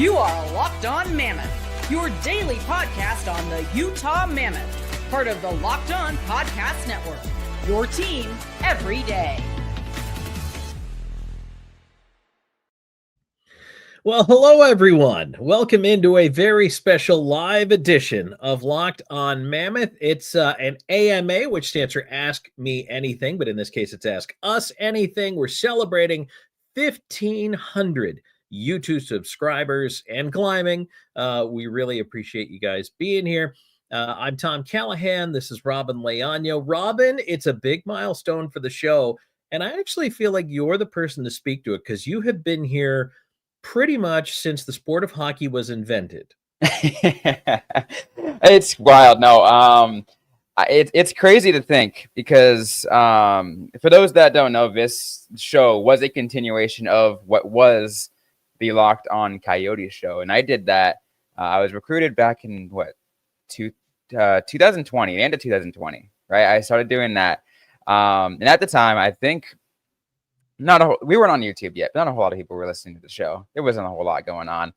You are Locked On Mammoth, your daily podcast on the Utah Mammoth, part of the Locked On Podcast Network, your team every day. Well, hello, everyone. Welcome into a very special live edition of Locked On Mammoth. It's an AMA, which stands for Ask Me Anything, but in this case, it's Ask Us Anything. We're celebrating 1,500 YouTube subscribers and climbing. We really appreciate you guys being here. I'm Tom Callahan. This is Robin Leano. Robin, it's a big milestone for the show, and I actually feel like you're the person to speak to it because you have been here pretty much since the sport of hockey was invented. It's wild. No, it's crazy to think because for those that don't know, this show was a continuation of what was the Locked On Coyote show, and I did that. I was recruited back in 2020, the end of 2020, right? I started doing that, and at the time, I think we weren't on YouTube yet. Not a whole lot of people were listening to the show. There wasn't a whole lot going on.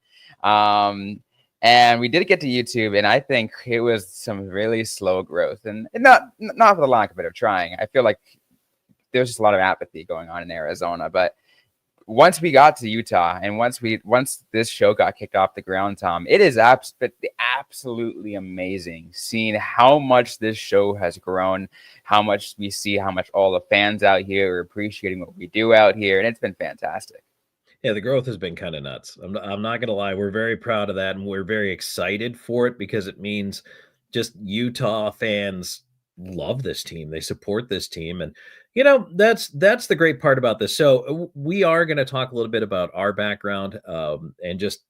And we did get to YouTube, and I think it was some really slow growth, and not for the lack of it of trying. I feel like there's just a lot of apathy going on in Arizona. But once we got to Utah, and once this show got kicked off the ground, Tom, it is absolutely amazing seeing how much this show has grown, how much all the fans out here are appreciating what we do out here, and it's been fantastic. Yeah, the growth has been kind of nuts. I'm not going to lie. We're very proud of that, and we're very excited for it because it means just Utah fans love this team. They support this team, and that's the great part about this. So we are going to talk a little bit about our background and just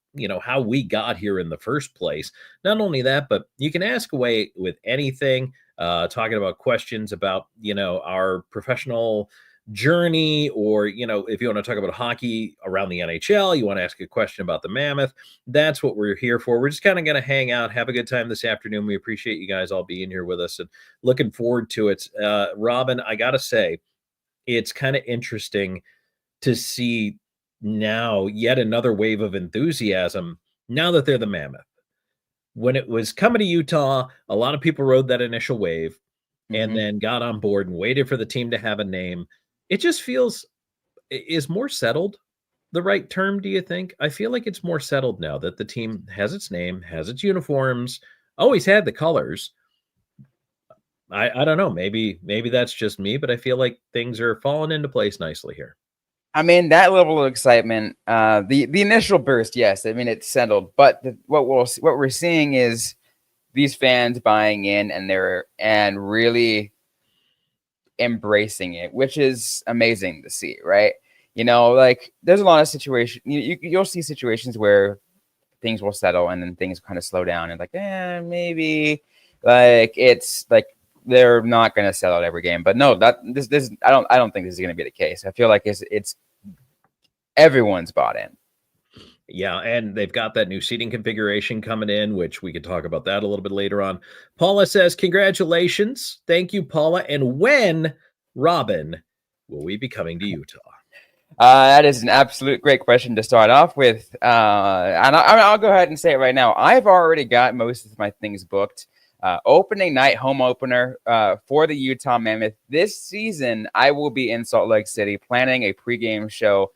how we got here in the first place. Not only that, but you can ask away with anything, talking about questions about our professional journey, or if you want to talk about hockey around the NHL, you want to ask a question about the Mammoth, that's what we're here for. We're just kind of going to hang out, have a good time this afternoon. We appreciate you guys all being here with us and looking forward to it. Robin, I gotta say, it's kind of interesting to see now yet another wave of enthusiasm now that they're the Mammoth. When it was coming to Utah, a lot of people rode that initial wave and then got on board and waited for the team to have a name. It just feels, is more settled the right term, do you think? I feel like it's more settled now that the team has its name, has its uniforms, always had the colors. I don't know. Maybe that's just me, but I feel like things are falling into place nicely here. I mean, that level of excitement, the initial burst, yes. I mean, it's settled, but what we're seeing is these fans buying in and really embracing it, which is amazing to see, right? Like there's a lot of situations. You'll see situations where things will settle and then things kind of slow down and maybe like it's like they're not going to sell out every game. But no, this I don't think this is going to be the case. I feel like it's everyone's bought in. Yeah, and they've got that new seating configuration coming in, which we could talk about that a little bit later on. Paula says, congratulations. Thank you, Paula. And when, Robin, will we be coming to Utah? That is an absolute great question to start off with. And I'll go ahead and say it right now. I've already got most of my things booked. Opening night home opener for the Utah Mammoth. This season, I will be in Salt Lake City planning a pregame show.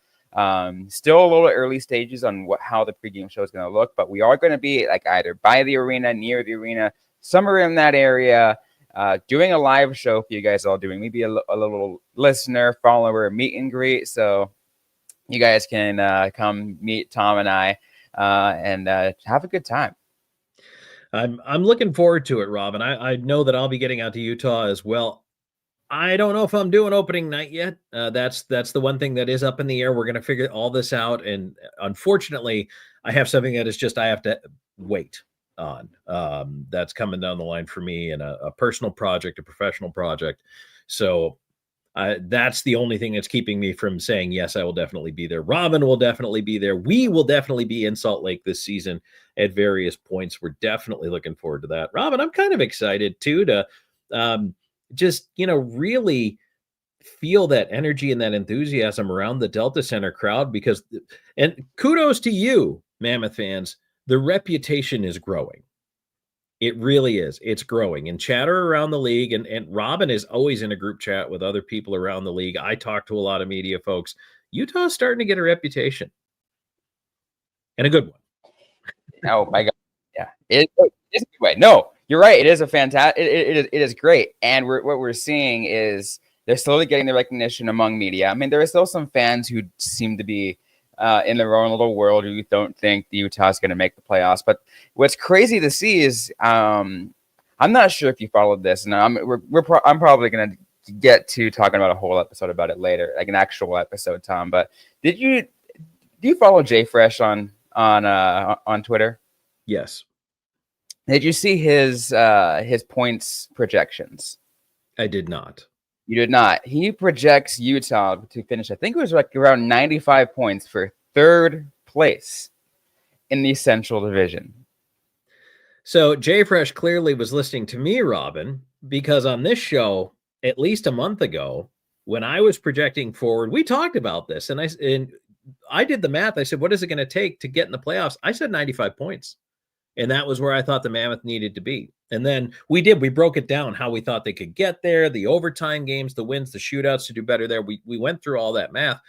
Still a little early stages on how the pregame show is going to look, but we are going to be like either by the arena, near the arena, somewhere in that area, doing a live show for you guys all, doing maybe a little listener, follower meet and greet. So you guys can come meet Tom and I and have a good time. I'm looking forward to it, Robin. I know that I'll be getting out to Utah as well. I don't know if I'm doing opening night yet. That's the one thing that is up in the air. We're going to figure all this out. And unfortunately, I have something that is just I have to wait on. That's coming down the line for me and a personal project, a professional project. So that's the only thing that's keeping me from saying, yes, I will definitely be there. Robin will definitely be there. We will definitely be in Salt Lake this season at various points. We're definitely looking forward to that. Robin, I'm kind of excited too to just, really feel that energy and that enthusiasm around the Delta Center crowd and kudos to you Mammoth fans, the reputation is growing. It really is. It's growing. And chatter around the league, and Robin is always in a group chat with other people around the league. I talk to a lot of media folks. Utah's starting to get a reputation. And a good one. Oh my God. Yeah. It's a good way. No, you're right. It is a fantastic, it is great. And what we're seeing is they're slowly getting the recognition among media. I mean, there are still some fans who seem to be in their own little world who don't think the Utah's going to make the playoffs. But what's crazy to see is I'm not sure if you followed this, and I'm probably going to get to talking about a whole episode about it later, like an actual episode, Tom. But do you follow Jay Fresh on Twitter? Yes. Did you see his points projections? I did not. You did not. He projects Utah to finish, I think it was like around 95 points for third place in the Central Division. So Jay Fresh clearly was listening to me, Robin, because on this show, at least a month ago, when I was projecting forward, we talked about this, and I did the math. I said, what is it going to take to get in the playoffs? I said 95 points. And that was where I thought the Mammoth needed to be. And then we broke it down, how we thought they could get there, the overtime games, the wins, the shootouts to do better there. We went through all that math.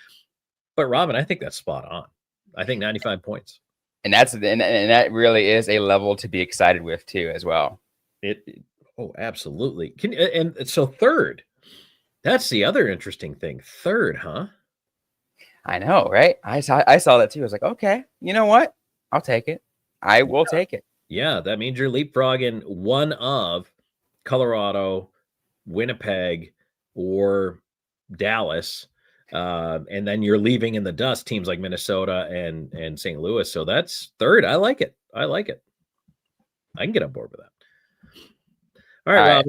But Robin, I think that's spot on. I think 95 points. And that really is a level to be excited with too, as well. Oh, absolutely. And so third, that's the other interesting thing. Third, huh? I know, right? I saw that too. I was like, okay, you know what? I'll take it. I will take it. Yeah, that means you're leapfrogging one of Colorado, Winnipeg, or Dallas, and then you're leaving in the dust teams like Minnesota and St. Louis. So that's third. I like it. I can get on board with that. All right,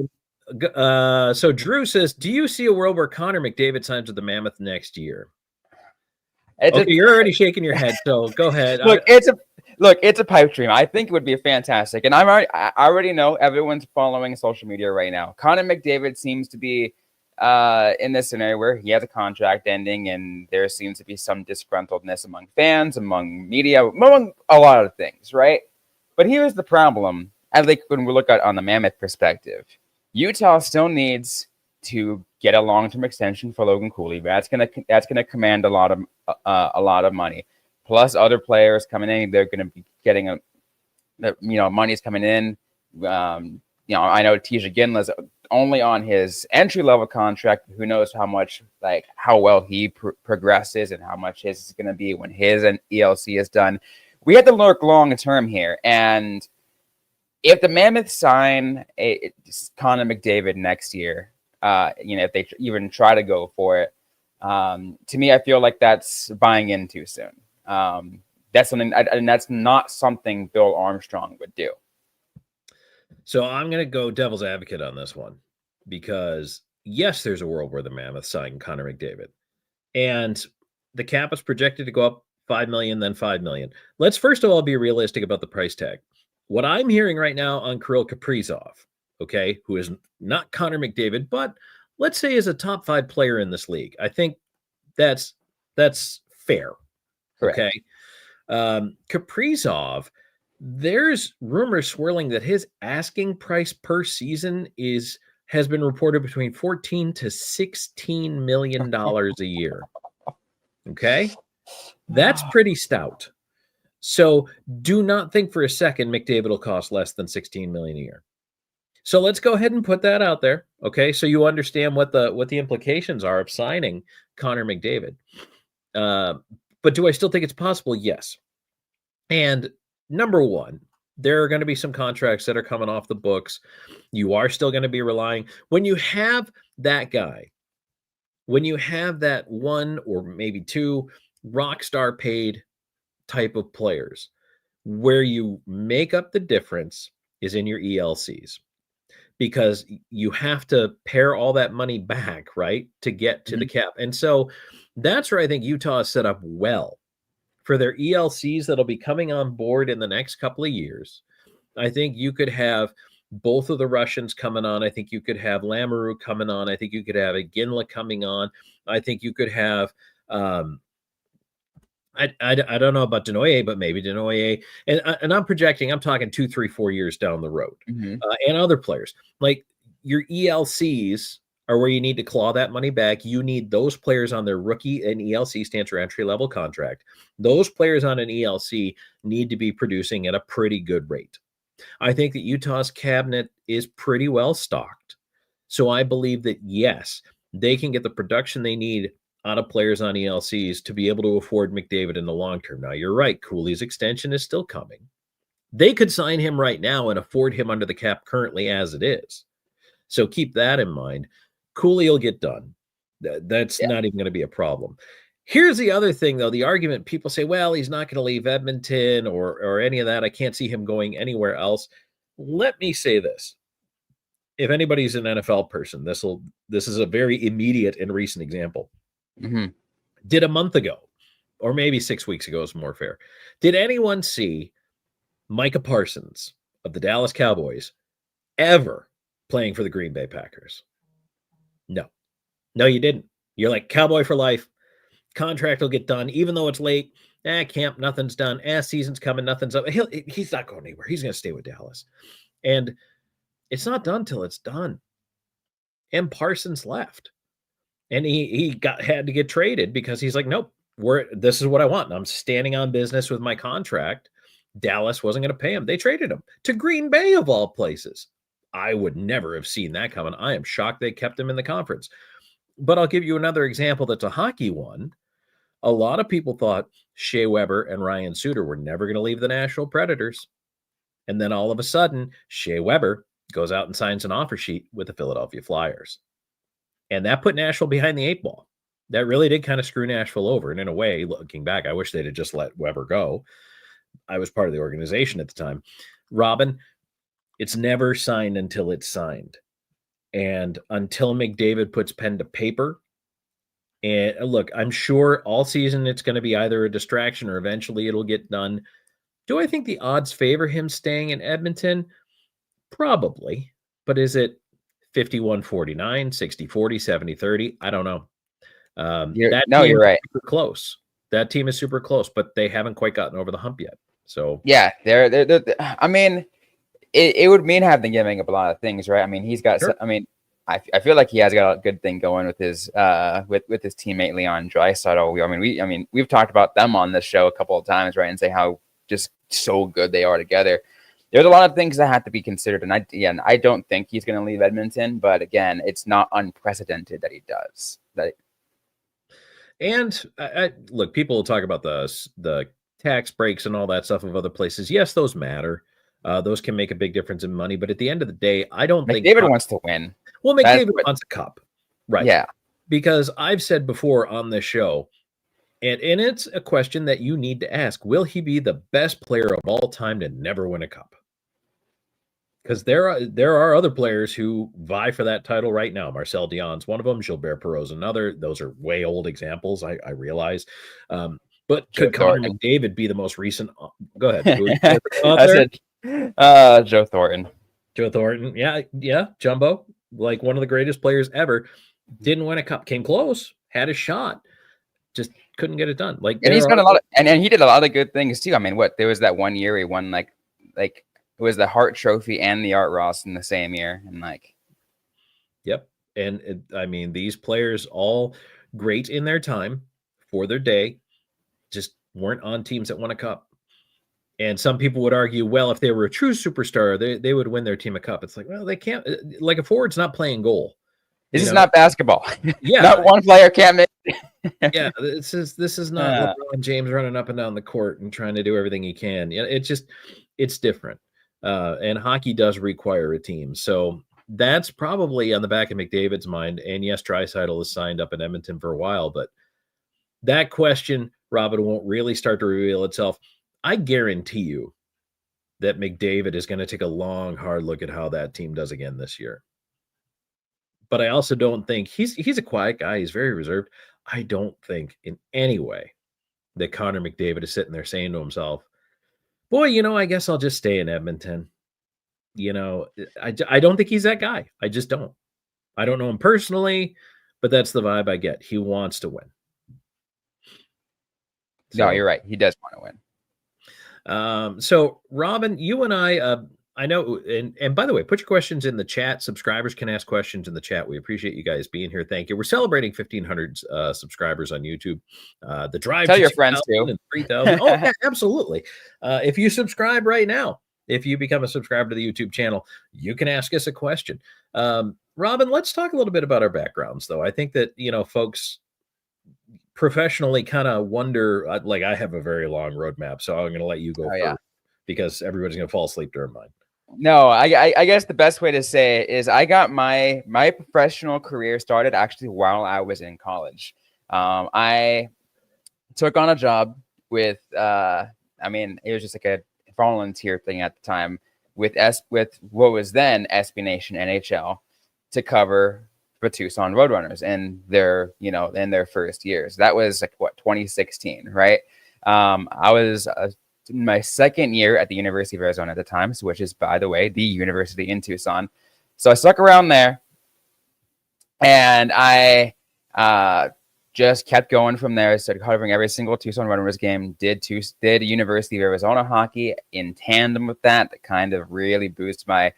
Robin. So Drew says, do you see a world where Connor McDavid signs with the Mammoth next year? You're already shaking your head, so go ahead. It's a pipe dream. I think it would be fantastic, and I already know everyone's following social media right now. Connor McDavid seems to be in this scenario where he has a contract ending, and there seems to be some disgruntledness among fans, among media, among a lot of things, right? But here's the problem. I think when we look at on the Mammoth perspective, Utah still needs to get a long-term extension for Logan Cooley. That's gonna command a lot of money. Plus other players coming in, they're going to be getting money's coming in. I know Tisha Ginla's only on his entry-level contract. Who knows how well he progresses and how much his is going to be when his ELC is done. We have to look long-term here. And if the Mammoth sign Connor McDavid next year, if they even try to go for it, to me, I feel like that's buying in too soon. That's something, and that's not something Bill Armstrong would do. So I'm going to go devil's advocate on this one, because yes, there's a world where the Mammoth signed Connor McDavid, and the cap is projected to go up 5 million, then 5 million. Let's first of all be realistic about the price tag. What I'm hearing right now on Kirill Kaprizov, okay, who is not Connor McDavid, but let's say is a top 5 player in this league. I think that's fair. Correct. Okay. Kaprizov, there's rumors swirling that his asking price per season has been reported between $14 to $16 million a year. Okay. That's pretty stout. So do not think for a second McDavid will cost less than $16 million a year. So let's go ahead and put that out there. Okay. So you understand what the implications are of signing Connor McDavid. But do I still think it's possible? Yes. And number one, there are going to be some contracts that are coming off the books. You are still going to be relying. When you have that guy, when you have that one or maybe two rock star paid type of players, where you make up the difference is in your ELCs, because you have to pare all that money back, right, to get to the cap. And so that's where I think Utah is set up well for their ELCs that'll be coming on board in the next couple of years. I think you could have both of the Russians coming on. I think you could have Lamoureux coming on. I think you could have Iginla coming on. I think you could have I don't know about Denoye, but maybe Denoye. And I'm projecting, I'm talking 2, 3, 4 years down the road. And other players. Like your ELCs are where you need to claw that money back. You need those players on their rookie, and ELC stands for entry level contract. Those players on an ELC need to be producing at a pretty good rate. I think that Utah's cabinet is pretty well stocked. So I believe that, yes, they can get the production they need out of players on ELCs to be able to afford McDavid in the long term. Now, you're right. Cooley's extension is still coming. They could sign him right now and afford him under the cap currently as it is. So keep that in mind. Cooley will get done. That's not even going to be a problem. Here's the other thing, though. The argument, people say, well, he's not going to leave Edmonton or any of that. I can't see him going anywhere else. Let me say this. If anybody's an NFL person, this is a very immediate and recent example. Did a month ago, or maybe 6 weeks ago is more fair, did anyone see Micah Parsons of the Dallas Cowboys ever playing for the Green Bay Packers? No, you didn't. You're like, Cowboy for life. Contract will get done, even though it's late. Camp, nothing's done. Season's coming, nothing's up. He's not going anywhere. He's going to stay with Dallas. And it's not done till it's done. And Parsons left. And he had to get traded because he's like, nope, this is what I want. And I'm standing on business with my contract. Dallas wasn't going to pay him. They traded him to Green Bay, of all places. I would never have seen that coming. I am shocked they kept him in the conference. But I'll give you another example that's a hockey one. A lot of people thought Shea Weber and Ryan Suter were never going to leave the Nashville Predators. And then all of a sudden, Shea Weber goes out and signs an offer sheet with the Philadelphia Flyers. And that put Nashville behind the 8 ball. That really did kind of screw Nashville over. And in a way, looking back, I wish they'd have just let Weber go. I was part of the organization at the time. Robin, it's never signed until it's signed. And until McDavid puts pen to paper, and look, I'm sure all season it's going to be either a distraction or eventually it'll get done. Do I think the odds favor him staying in Edmonton? Probably. But is it 51-49, 60-40, 70-30? I don't know. You're right. Super close. That team is super close, but they haven't quite gotten over the hump yet. So yeah, they're I mean, it would mean having giving up a lot of things, right? I mean, he's got. Sure. I mean, I feel like he has got a good thing going with his with his teammate Leon Draisaitl. We've talked about them on this show a couple of times, right? And say how just so good they are together. There's a lot of things that have to be considered, and I don't think he's going to leave Edmonton, but again, it's not unprecedented that he does. And look, people will talk about the tax breaks and all that stuff of other places. Yes, those matter. Those can make a big difference in money, but at the end of the day, I don't think McDavid wants to win. Well, McDavid wants a cup, right? Yeah, because I've said before on this show, and it's a question that you need to ask: will he be the best player of all time to never win a cup? Because there are other players who vie for that title right now. Marcel Dion's one of them. Gilbert Perreault's another. Those are way old examples, I realize. But could Connor McDavid be the most recent? Go ahead. I said Joe Thornton. Joe Thornton. Yeah. Jumbo, like one of the greatest players ever. Didn't win a cup. Came close. Had a shot. Just couldn't get it done. And he's got a lot of, and he did a lot of good things too. I mean, there was that one year he won like it was the Hart Trophy and the Art Ross in the same year, and yep. And these players all great in their time for their day, just weren't on teams that won a cup. And some people would argue, well, if they were a true superstar, they would win their team a cup. It's like, well, they can't. Like a forward's not playing goal. This is not basketball. Yeah, not one player can't make. Yeah, this is not LeBron James running up and down the court and trying to do everything he can. It's different. And hockey does require a team. So that's probably on the back of McDavid's mind. And yes, Draisaitl is signed up in Edmonton for a while, but that question, Robin, won't really start to reveal itself. I guarantee you that McDavid is going to take a long, hard look at how that team does again this year. But I also don't think he's a quiet guy. He's very reserved. I don't think in any way that Connor McDavid is sitting there saying to himself, boy, I guess I'll just stay in Edmonton. I don't think he's that guy. I just don't. I don't know him personally, but that's the vibe I get. He wants to win. No, So you're right. He does want to win. So Robin, you and I know, and by the way, put your questions in the chat. Subscribers can ask questions in the chat. We appreciate you guys being here. Thank you. We're celebrating 1,500 subscribers on YouTube. The drive Tell to your friends 2,000 too. and 3,000. Oh, yeah, absolutely. If you subscribe right now, if you become a subscriber to the YouTube channel, you can ask us a question. Robin, let's talk a little bit about our backgrounds, though. I think that, folks professionally kind of wonder, like I have a very long roadmap, so I'm going to let you go Oh first yeah. because everybody's going to fall asleep during mine. No, I guess the best way to say it is I got my professional career started actually while I was in college. I took on a job with it was just like a volunteer thing at the time with what was then SB Nation NHL to cover the Tucson Roadrunners in their first years. That was like 2016, right? I was in my second year at the University of Arizona at the time, which is, by the way, the university in Tucson. So I stuck around there, and I just kept going from there. Started covering every single Tucson Roadrunners game. Did University of Arizona hockey in tandem with that. That kind of really boost my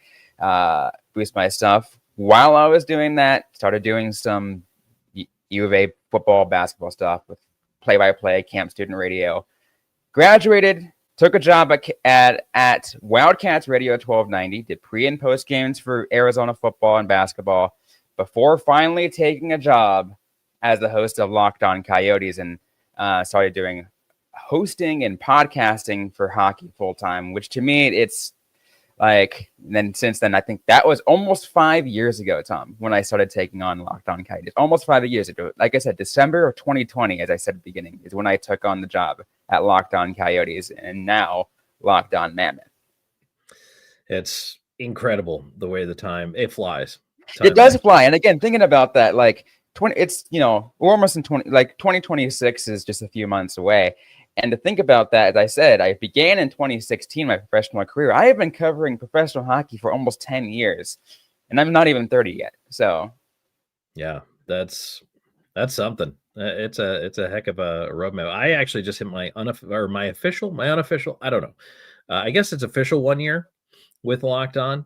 stuff. While I was doing that, started doing some U of A football, basketball stuff with play-by-play, camp student radio. Graduated, took a job at Wildcats Radio 1290, did pre and post games for Arizona football and basketball before finally taking a job as the host of Locked On Coyotes, and started doing hosting and podcasting for hockey full time, which to me, it's like, then since then, I think that was almost 5 years ago, Tom, when I started taking on Locked On Coyotes. Almost 5 years ago. Like I said, December of 2020, as I said at the beginning, is when I took on the job at Locked On Coyotes, and now Locked On Mammoth. It's incredible the way the time it flies. It does fly. And again, thinking about that, like we're almost in 2026 is just a few months away. And to think about that, as I said, I began in 2016, my professional career. I have been covering professional hockey for almost 10 years, and I'm not even 30 yet. So, yeah, that's something. It's a heck of a roadmap. I actually just hit my unofficial. I don't know. I guess it's official 1 year with Locked On.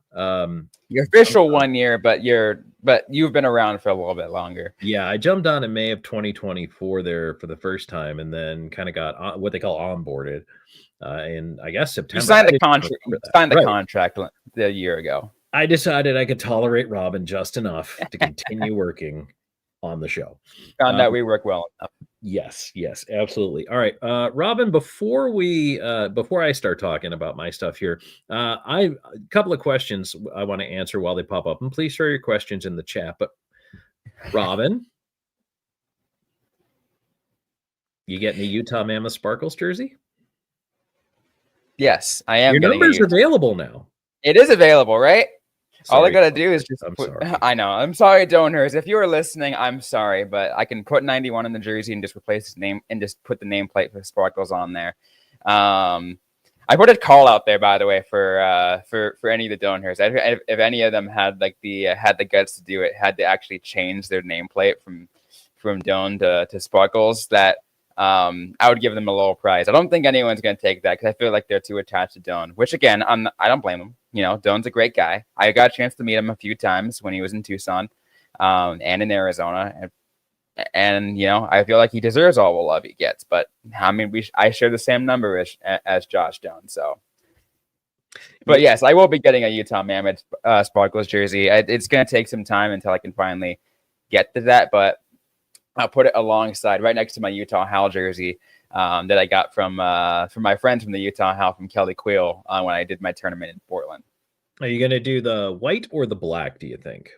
Your official 1 year, but you've been around for a little bit longer. Yeah, I jumped on in May of 2024 there for the first time, and then kind of got what they call onboarded. And I guess September. You signed the contract. Contract a year ago. I decided I could tolerate Robin just enough to continue working on the show. Found out we work well enough. Yes, absolutely. All right, Robin. Before I start talking about my stuff here, a couple of questions I want to answer while they pop up, and please throw your questions in the chat. But Robin, you getting a Utah Mammoth Sparkles jersey? Yes, I am. Your number's available now. It is available, right? Sorry, all I gotta do is just sorry. I know. I'm sorry, donors. If you are listening, I'm sorry, but I can put 91 in the jersey and just replace his name and just put the nameplate for Sparkles on there. I put a call out there, by the way, for any of the donors. If any of them had had the guts to do it, had to actually change their nameplate from Doan to Sparkles, that I would give them a low prize. I don't think anyone's going to take that because I feel like they're too attached to Doan, which again, I don't blame them. Doan's a great guy. I got a chance to meet him a few times when he was in Tucson and in Arizona. And I feel like he deserves all the love he gets. But I mean, I share the same number as Josh Doan. So, but yes, I will be getting a Utah Mammoth Sparkles jersey. It's going to take some time until I can finally get to that, but I'll put it alongside, right next to my Utah Hal jersey that I got from my friends from the Utah Hal from Kelly Queel when I did my tournament in Portland. Are you going to do the white or the black, do you think?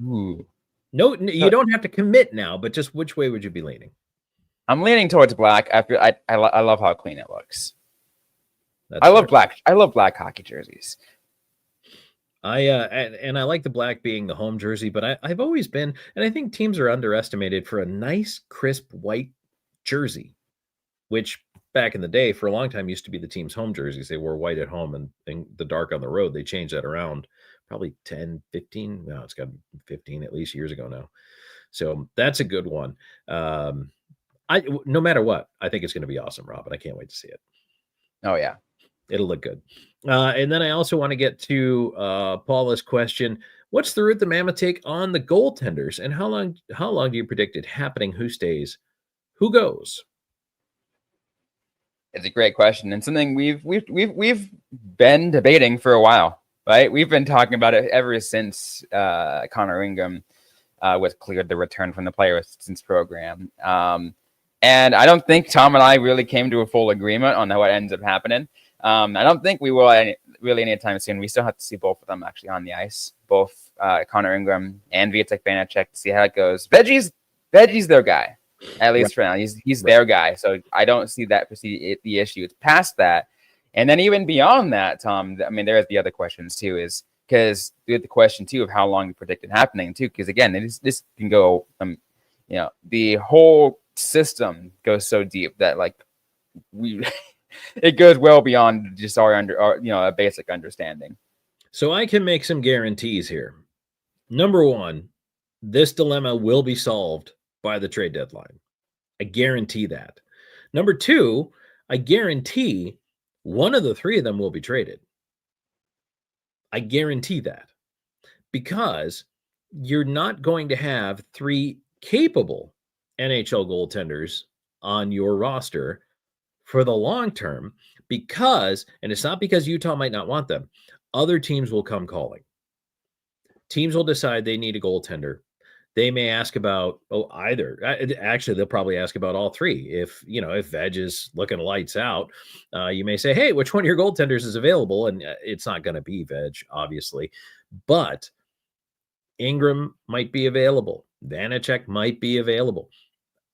Ooh. No, you don't have to commit now, but just which way would you be leaning? I'm leaning towards black. I love how clean it looks. I love black hockey jerseys. And I like the black being the home jersey, but I've always been, and I think teams are underestimated for a nice, crisp white jersey, which back in the day, for a long time, used to be the team's home jerseys. They wore white at home and the dark on the road. They changed that around probably 10, 15. No, it's got 15 at least years ago now. So that's a good one. No matter what, I think it's going to be awesome, Robin. I can't wait to see it. Oh yeah. It'll look good. And then I also want to get to Paula's question. What's the route the Mammoth take on the goaltenders, and how long do you predict it happening? Who stays? Who goes? It's a great question, and something we've been debating for a while, right? We've been talking about it ever since Connor Ingram was cleared the return from the player assistance program. And I don't think Tom and I really came to a full agreement on what ends up happening. I don't think we will really anytime soon. We still have to see both of them actually on the ice, both Connor Ingram and Vitek Vanacek, to see how it goes. Veggie's their guy, at least for now. He's their guy, so I don't see that the issue. It's past that, and then even beyond that, Tom. I mean, there's the other questions too, is because the question too of how long you predict it happening too. Because again, this can go, the whole system goes so deep that like it goes well beyond just our a basic understanding. So I can make some guarantees here. Number one, this dilemma will be solved by the trade deadline. I guarantee that. Number two, I guarantee one of the three of them will be traded. I guarantee that, because you're not going to have three capable NHL goaltenders on your roster for the long term, because, and it's not because Utah might not want them, other teams will come calling. Teams will decide they need a goaltender. They may ask about either. Actually, they'll probably ask about all three. If Veg is looking lights out, you may say, "Hey, which one of your goaltenders is available?" And it's not going to be Veg, obviously, but Ingram might be available. Vanacek might be available.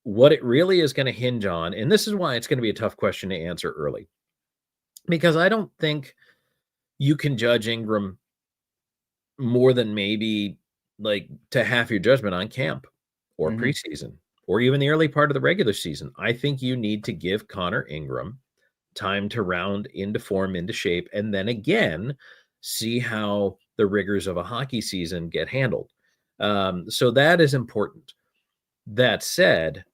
What it really is going to hinge on, and this is why it's going to be a tough question to answer early, because I don't think you can judge Ingram more than maybe like to half your judgment on camp or preseason or even the early part of the regular season. I think you need to give Connor Ingram time to round into form, into shape, and then again, see how the rigors of a hockey season get handled. So that is important. That said,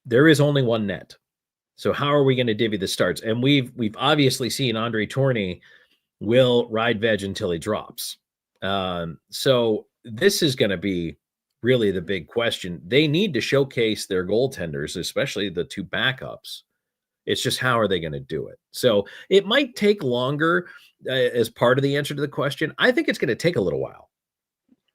there is only one net. So how are we going to divvy the starts? And we've obviously seen Andre Tourigny will ride Veg until he drops. So this is going to be really the big question. They need to showcase their goaltenders, especially the two backups. It's just how are they going to do it? So it might take longer as part of the answer to the question. I think it's going to take a little while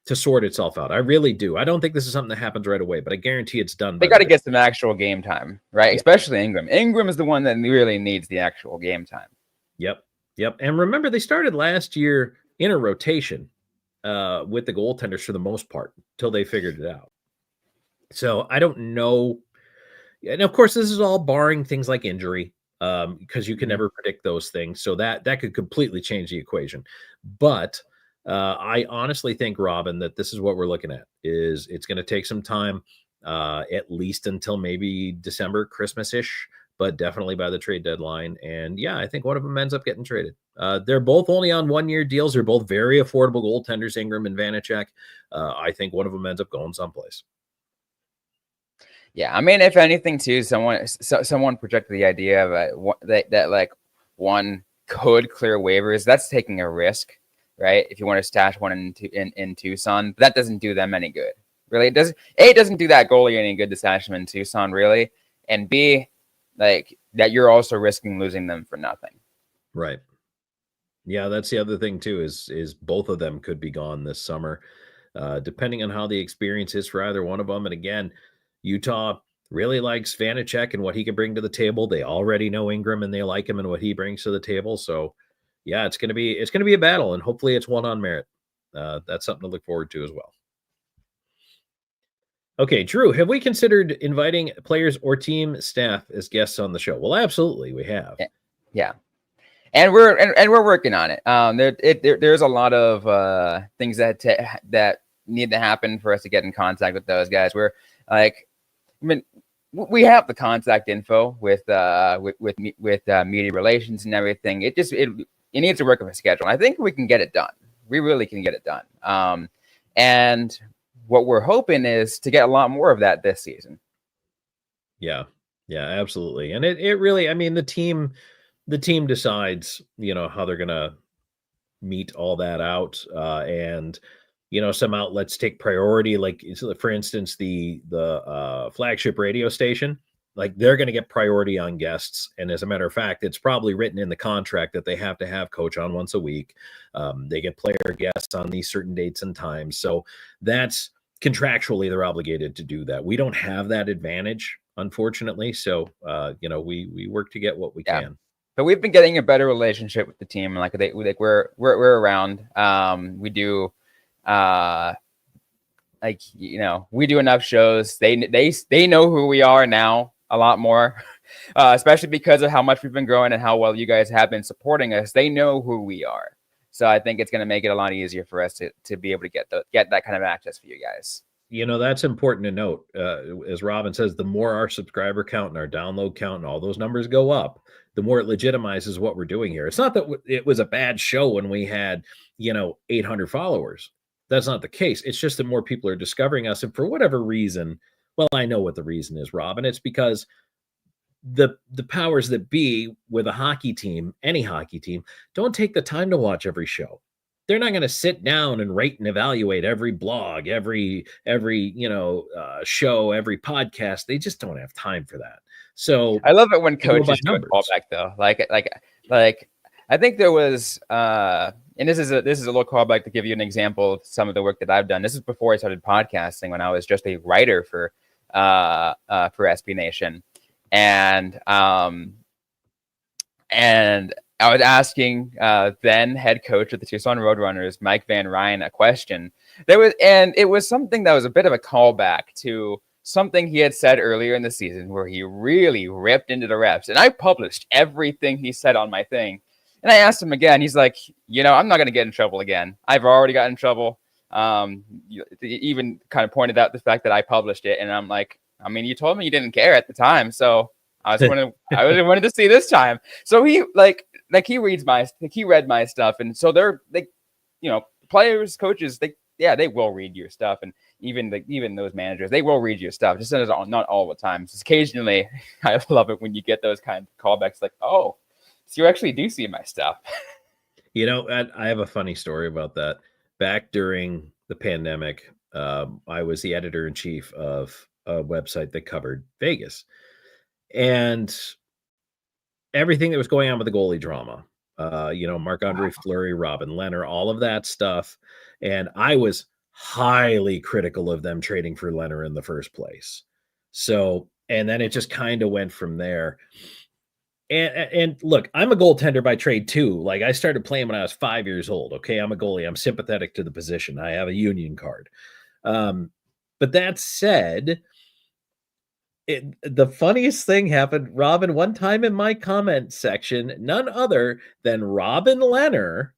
to sort itself out. I really do. I don't think this is something that happens right away, but I guarantee it's done. They got to get some actual game time, right? Yeah. Especially Ingram. Ingram is the one that really needs the actual game time. Yep. And remember, they started last year in a rotation with the goaltenders for the most part until they figured it out. So I don't know. And of course, this is all barring things like injury, because you can never predict those things. So that could completely change the equation. But I honestly think, Robin, that this is what we're looking at. Is it's going to take some time, at least until maybe December, Christmas-ish, but definitely by the trade deadline. And yeah, I think one of them ends up getting traded. They're both only on 1-year deals. They're both very affordable goaltenders, Ingram and Vanacek. I think one of them ends up going someplace. Yeah, I mean, if anything, too, someone projected the idea of that like one could clear waivers. That's taking a risk, right? If you want to stash one in Tucson, but that doesn't do them any good, really. It doesn't do that goalie any good to stash them in Tucson, really, and B, like that you're also risking losing them for nothing. Right. Yeah, that's the other thing too. Is both of them could be gone this summer, depending on how the experience is for either one of them. And again, Utah really likes Vanacek and what he can bring to the table. They already know Ingram and they like him and what he brings to the table. So yeah, it's going to be a battle, and hopefully it's one on merit. That's something to look forward to as well. Okay, Drew, have we considered inviting players or team staff as guests on the show? Well, absolutely, we have. Yeah. And we're working on it. There's a lot of things that need to happen for us to get in contact with those guys. We're like, I mean, we have the contact info with media relations and everything. It needs to work with a schedule. I think we can get it done. We really can get it done. And what we're hoping is to get a lot more of that this season. Yeah. Yeah, absolutely. And it really, I mean, the team decides, how they're gonna meet all that out. And some outlets take priority, like for instance, the flagship radio station, like they're going to get priority on guests. And as a matter of fact, it's probably written in the contract that they have to have coach on once a week. They get player guests on these certain dates and times. So that's contractually they're obligated to do that. We don't have that advantage, unfortunately. So we work to get what we can. But we've been getting a better relationship with the team. Like we're around. We do we do enough shows. They know who we are now a lot more, especially because of how much we've been growing and how well you guys have been supporting us. They know who we are. So I think it's going to make it a lot easier for us to be able to get that kind of access for you guys. That's important to note. As Robin says, the more our subscriber count and our download count and all those numbers go up, the more it legitimizes what we're doing here. It's not that it was a bad show when we had, 800 followers. That's not the case. It's just that more people are discovering us. And for whatever reason, well, I know what the reason is, Robin. It's because the powers that be with a hockey team, any hockey team, don't take the time to watch every show. They're not going to sit down and rate and evaluate every blog, every show, every podcast. They just don't have time for that. So I love it when coaches do a callback though. Like I think there was and this is a little callback to give you an example of some of the work that I've done. This is before I started podcasting, when I was just a writer for SB Nation, and I was asking then head coach of the Tucson Roadrunners, Mike Van Ryn, a question. It was something that was a bit of a callback to something he had said earlier in the season where he really ripped into the reps. And I published everything he said on my thing. And I asked him again. He's like, I'm not going to get in trouble again. I've already gotten in trouble. He even kind of pointed out the fact that I published it. And I'm like, I mean, you told me you didn't care at the time. So I wanted to see this time. So he he read my stuff, and so players, coaches, they will read your stuff, and even those managers, they will read your stuff. Just not all the time. Just occasionally, I love it when you get those kind of callbacks, like, oh, so you actually do see my stuff. I have a funny story about that. Back during the pandemic, I was the editor-in-chief of a website that covered Vegas. And everything that was going on with the goalie drama, Marc-Andre Fleury, Robin Lehner, all of that stuff. And I was highly critical of them trading for Lehner in the first place. So, and then it just kind of went from there. And look, I'm a goaltender by trade too. Like, I started playing when I was 5 years old. Okay. I'm a goalie. I'm sympathetic to the position. I have a union card. But that said, the funniest thing happened, Robin, one time in my comment section. None other than Robin Lehner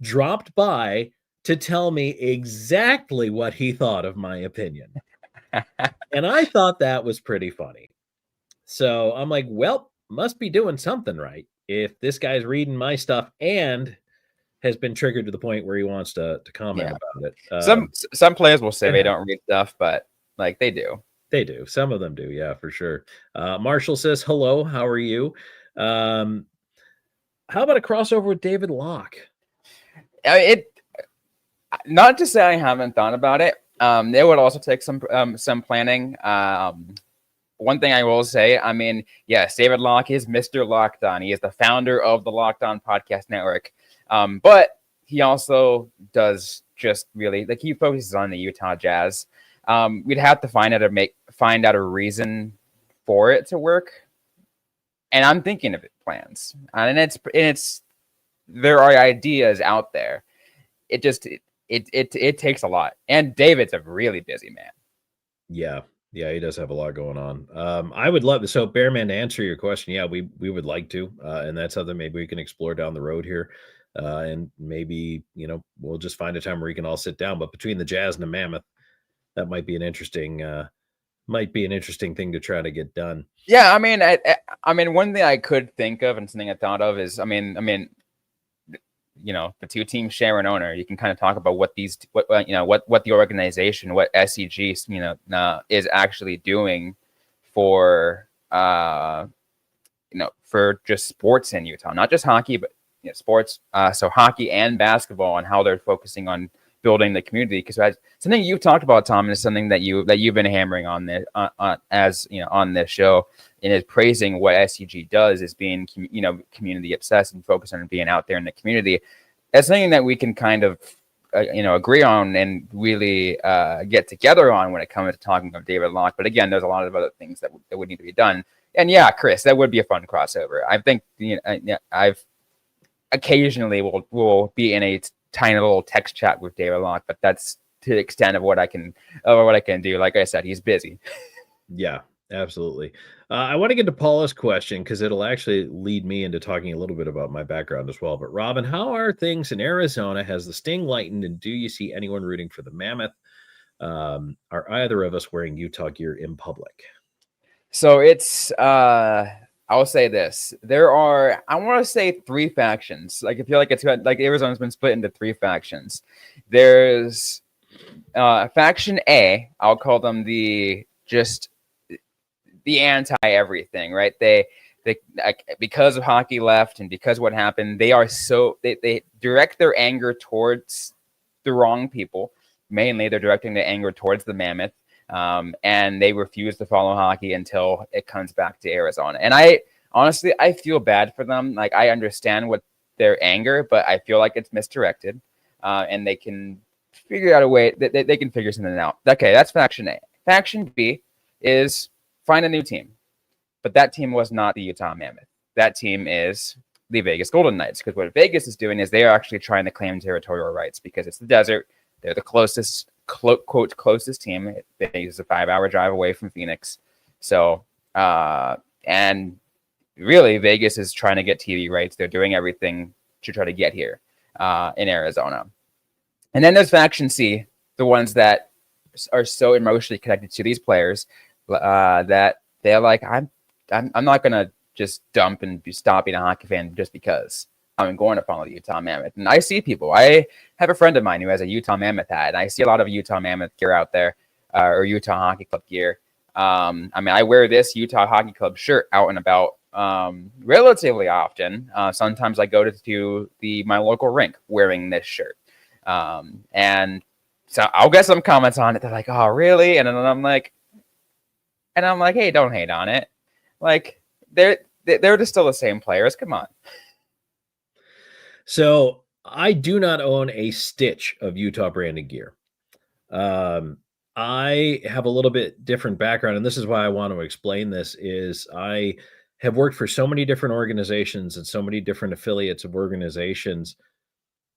dropped by to tell me exactly what he thought of my opinion. And I thought that was pretty funny. So I'm like, well, must be doing something right if this guy's reading my stuff and has been triggered to the point where he wants to comment about it. Some players will say they don't read stuff, but they do. They do. Some of them do. Yeah, for sure. Marshall says, hello, how are you? How about a crossover with David Locke? Not to say I haven't thought about it. It would also take some planning. One thing I will say, I mean, yes, David Locke is Mr. Locked On. He is the founder of the Locked On Podcast Network. But he also does just really, he focuses on the Utah Jazz. We'd have to find out a reason for it to work, and I'm thinking of plans, and it's there are ideas out there. It takes a lot, and David's a really busy man. Yeah, he does have a lot going on. I would love so Bearman, to answer your question. Yeah, we would like to, and that's something maybe we can explore down the road here, and maybe we'll just find a time where we can all sit down. But between the Jazz and the Mammoth, that might be an interesting thing to try to get done. Yeah, I mean, one thing I could think of and something I thought of is, I mean, the two teams share an owner. You can kind of talk about what the organization, what SEG, is actually doing for for just sports in Utah, not just hockey, but sports. So hockey and basketball, and how they're focusing on building the community. Because something you've talked about, Tom, and is something that you've been hammering on this on this show, and is praising what SUG does, is being community obsessed and focused on being out there in the community. That's something that we can kind of agree on and really get together on when it comes to talking about David Locke. But again, there's a lot of other things that would need to be done. And yeah, Chris, that would be a fun crossover. I think I've occasionally will be in a tiny little text chat with David Locke, but that's to the extent of what I can do. Like I said, he's busy. Yeah, absolutely. I want to get to Paula's question because it'll actually lead me into talking a little bit about my background as well. But Robin, how are things in Arizona? Has the sting lightened, and do you see anyone rooting for the Mammoth? Are either of us wearing Utah gear in public? So it's I'll say this. There are, I want to say, 3 factions. Like, I feel like Arizona's been split into 3 factions. There's faction A. I'll call them the anti everything, right? They because of hockey left and because of what happened, they direct their anger towards the wrong people. Mainly, they're directing their anger towards the Mammoth. And they refuse to follow hockey until it comes back to Arizona. And I feel bad for them. Like, I understand what their anger, but I feel like it's misdirected. And they can figure out a way that they can figure something out. Okay, that's faction A. Faction B is find a new team. But that team was not the Utah Mammoth. That team is the Vegas Golden Knights. Because what Vegas is doing is they are actually trying to claim territorial rights because it's the desert. They're the closest quote closest team. It's a 5-hour drive away from Phoenix. So and really Vegas is trying to get TV rights. They're doing everything to try to get here in Arizona. And then there's faction C, the ones that are so emotionally connected to these players that they're like, I'm not gonna just dump and stop being a hockey fan just because I'm going to follow the Utah Mammoth. And I see people. I have a friend of mine who has a Utah Mammoth hat, and I see a lot of Utah Mammoth gear out there, or Utah Hockey Club gear. I wear this Utah Hockey Club shirt out and about relatively often. Sometimes I go to my local rink wearing this shirt. And so I'll get some comments on it. They're like, "Oh, really?" And then I'm like, "Hey, don't hate on it. Like, they're just still the same players. Come on." So I do not own a stitch of Utah branded gear. I have a little bit different background, and this is why I want to explain this, is I have worked for so many different organizations and so many different affiliates of organizations.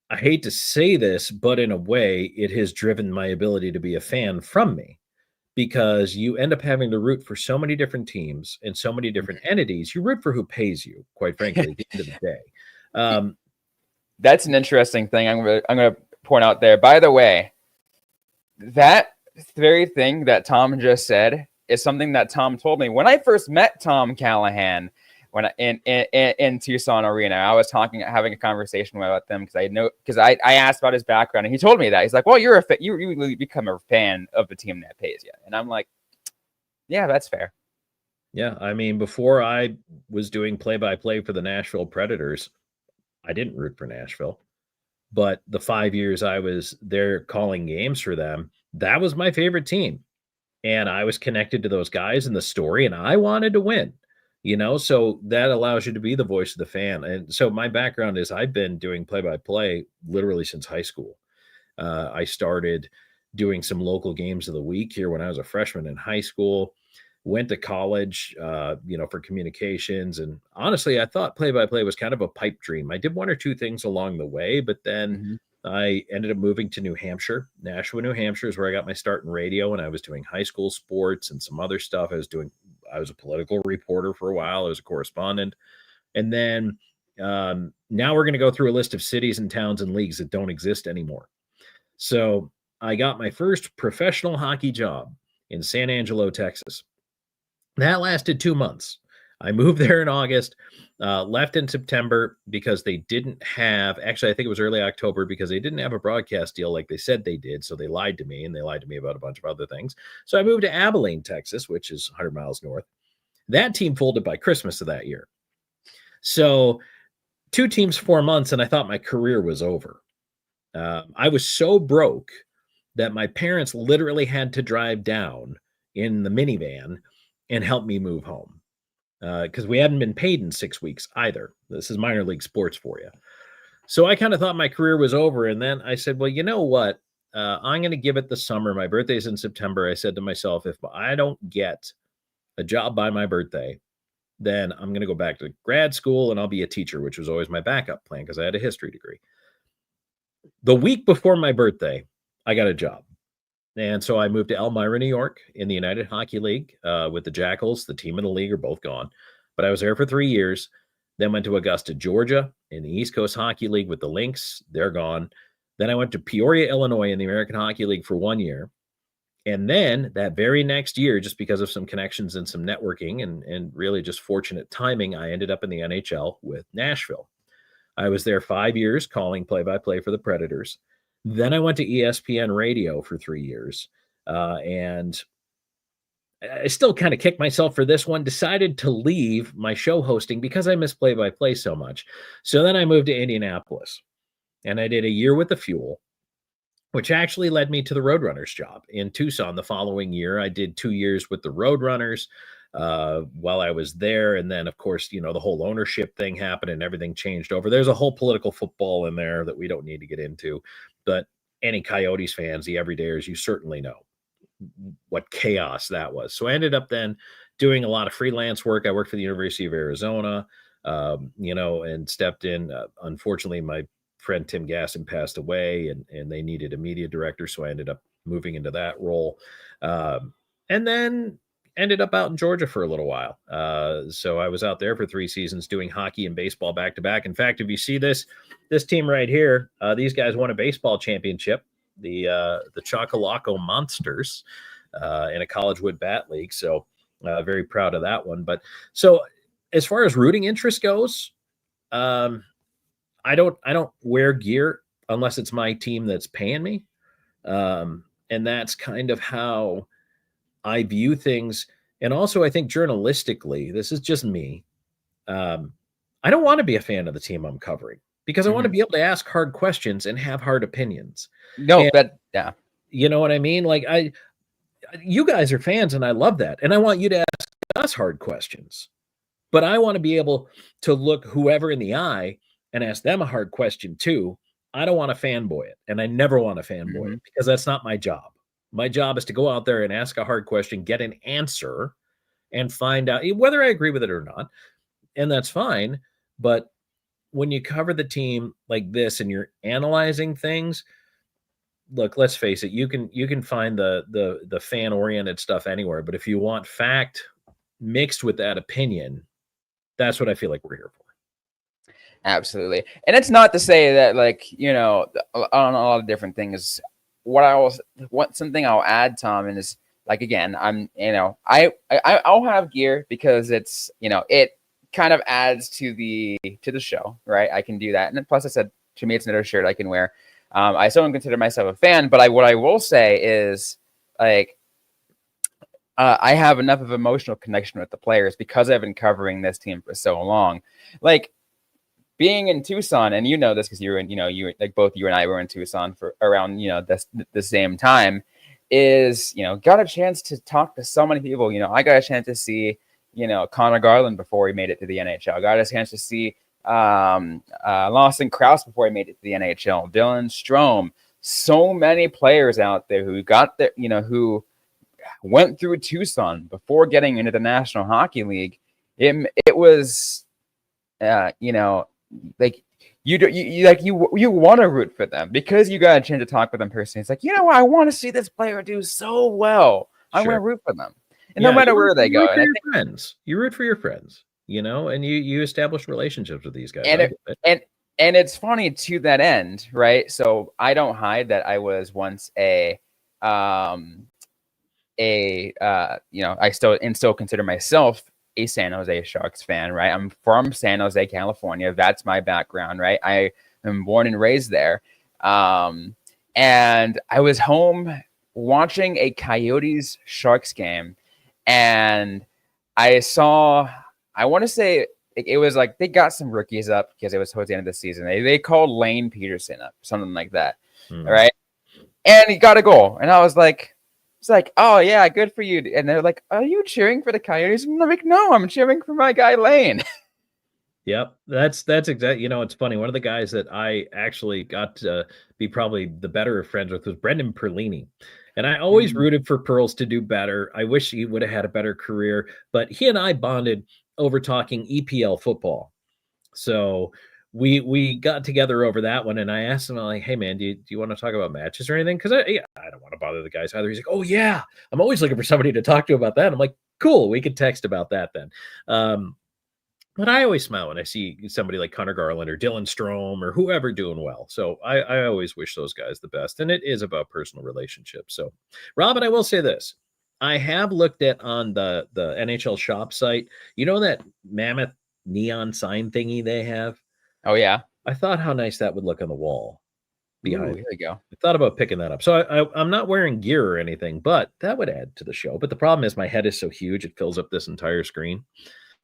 I hate to say this, but in a way, it has driven my ability to be a fan from me, because you end up having to root for so many different teams and so many different entities. You root for who pays you, quite frankly, at the end of the day. That's an interesting thing I'm gonna point out there. By the way, that very thing that Tom just said is something that Tom told me when I first met Tom Callahan in Tucson Arena. I was having a conversation with them because I asked about his background, and he told me that. He's like, "Well, you become a fan of the team that pays you," and I'm like, "Yeah, that's fair." Yeah, I mean, before I was doing play-by-play for the Nashville Predators, I didn't root for Nashville, but the 5 years I was there calling games for them, that was my favorite team. And I was connected to those guys in the story, and I wanted to win, so that allows you to be the voice of the fan. And so my background is I've been doing play-by-play literally since high school. I started doing some local games of the week here when I was a freshman in high school. Went to college, for communications. And honestly, I thought play-by-play was kind of a pipe dream. I did 1 or 2 things along the way, but then I ended up moving to New Hampshire. Nashua, New Hampshire is where I got my start in radio, and I was doing high school sports and some other stuff. I was a political reporter for a while. I was a correspondent. And then now we're going to go through a list of cities and towns and leagues that don't exist anymore. So I got my first professional hockey job in San Angelo, Texas. That lasted 2 months. I moved there in August, left in September because they didn't have, actually, I think it was early October, because they didn't have a broadcast deal like they said they did. So they lied to me, and they lied to me about a bunch of other things. So I moved to Abilene, Texas, which is 100 miles north. That team folded by Christmas of that year. So 2 teams, 4 months, and I thought my career was over. I was so broke that my parents literally had to drive down in the minivan and help me move home because we hadn't been paid in 6 weeks either. This is minor league sports for you. So I kind of thought my career was over. And then I said, well, you know what? I'm going to give it the summer. My birthday's in September. I said to myself, if I don't get a job by my birthday, then I'm going to go back to grad school and I'll be a teacher, which was always my backup plan because I had a history degree. The week before my birthday, I got a job. And so I moved to Elmira, New York in the United Hockey League with the Jackals. The team and the league are both gone. But I was there for 3 years. Then went to Augusta, Georgia in the East Coast Hockey League with the Lynx. They're gone. Then I went to Peoria, Illinois in the American Hockey League for 1 year. And then that very next year, just because of some connections and some networking and really just fortunate timing, I ended up in the NHL with Nashville. I was there 5 years calling play-by-play for the Predators. Then I went to ESPN Radio for 3 years. And I still kind of kicked myself for this one, decided to leave my show hosting because I miss play-by-play so much. So then I moved to Indianapolis and I did a year with the Fuel, which actually led me to the Roadrunners job in Tucson the following year. I did 2 years with the Roadrunners while I was there. And then, of course, the whole ownership thing happened and everything changed over. There's a whole political football in there that we don't need to get into. But any Coyotes fans, the everydayers, you certainly know what chaos that was. So I ended up then doing a lot of freelance work. I worked for the University of Arizona, and stepped in. Unfortunately, my friend Tim Gasson passed away and they needed a media director. So I ended up moving into that role. And then ended up out in Georgia for a little while. So I was out there for 3 seasons doing hockey and baseball back to back. In fact, if you see this team right here, these guys won a baseball championship, the Chocolaco Monsters in a College Wood Bat League. So very proud of that one. But so as far as rooting interest goes, I don't wear gear unless it's my team that's paying me. And that's kind of how I view things. And also I think journalistically, this is just me. I don't want to be a fan of the team I'm covering because I want to be able to ask hard questions and have hard opinions. No, but yeah. You know what I mean? Like you guys are fans and I love that. And I want you to ask us hard questions, but I want to be able to look whoever in the eye and ask them a hard question too. I don't want to fanboy it. And I never want to fanboy it because that's not my job. My job is to go out there and ask a hard question, get an answer, and find out whether I agree with it or not. And that's fine. But when you cover the team like this and you're analyzing things, look, let's face it, you can find the fan-oriented stuff anywhere. But if you want fact mixed with that opinion, that's what I feel like we're here for. Absolutely. And it's not to say that, like, on a lot of different things. Something I'll add, Tom, and is like, again, I'll have gear because it's, it kind of adds to the show, right? I can do that. And then plus I said, to me, it's another shirt I can wear. I still don't consider myself a fan, but what I will say is like, I have enough of emotional connection with the players because I've been covering this team for so long. Like, being in Tucson, and this because you like both you and I were in Tucson for around the same time, is got a chance to talk to so many people. I got a chance to see Connor Garland before he made it to the NHL. Got a chance to see Lawson Krause before he made it to the NHL. Dylan Strome. So many players out there who got there, who went through Tucson before getting into the National Hockey League. It was like you want to root for them because you got a chance to talk with them personally. It's like, I want to see this player do so well. I want to root for them, and no matter where they go. You root for your friends, and you establish relationships with these guys. And it's funny to that end, right? So I don't hide that I was once I still consider myself a San Jose Sharks fan, right? I'm from San Jose, California. That's my background, right? I am born and raised there. And I was home watching a Coyotes Sharks game, and I want to say it was like they got some rookies up because it was towards the end of the season. They called Lane Peterson up, something like that. Hmm. All right. And he got a goal. And I was like, it's like, oh yeah, good for you. And they're like, are you cheering for the Coyotes? And I'm like, no, I'm cheering for my guy Lane. Yep, that's exactly. It's funny. One of the guys that I actually got to be probably the better of friends with was Brendan Perlini, and I always rooted for Pearls to do better. I wish he would have had a better career, but he and I bonded over talking EPL football. So we got together over that one, and I asked him, I'm like, hey man, do you want to talk about matches or anything? Because I don't want to bother the guys either. He's like, oh yeah, I'm always looking for somebody to talk to about that. I'm like, cool, we could text about that then. But I always smile when I see somebody like Connor Garland or Dylan Strome or whoever doing well. So I always wish those guys the best. And it is about personal relationships. So, Robin, I will say this. I have looked at on the NHL shop site, that Mammoth neon sign thingy they have? Oh, yeah. I thought how nice that would look on the wall behind. Ooh, here we go. I thought about picking that up. So I'm not wearing gear or anything, but that would add to the show. But the problem is my head is so huge, it fills up this entire screen.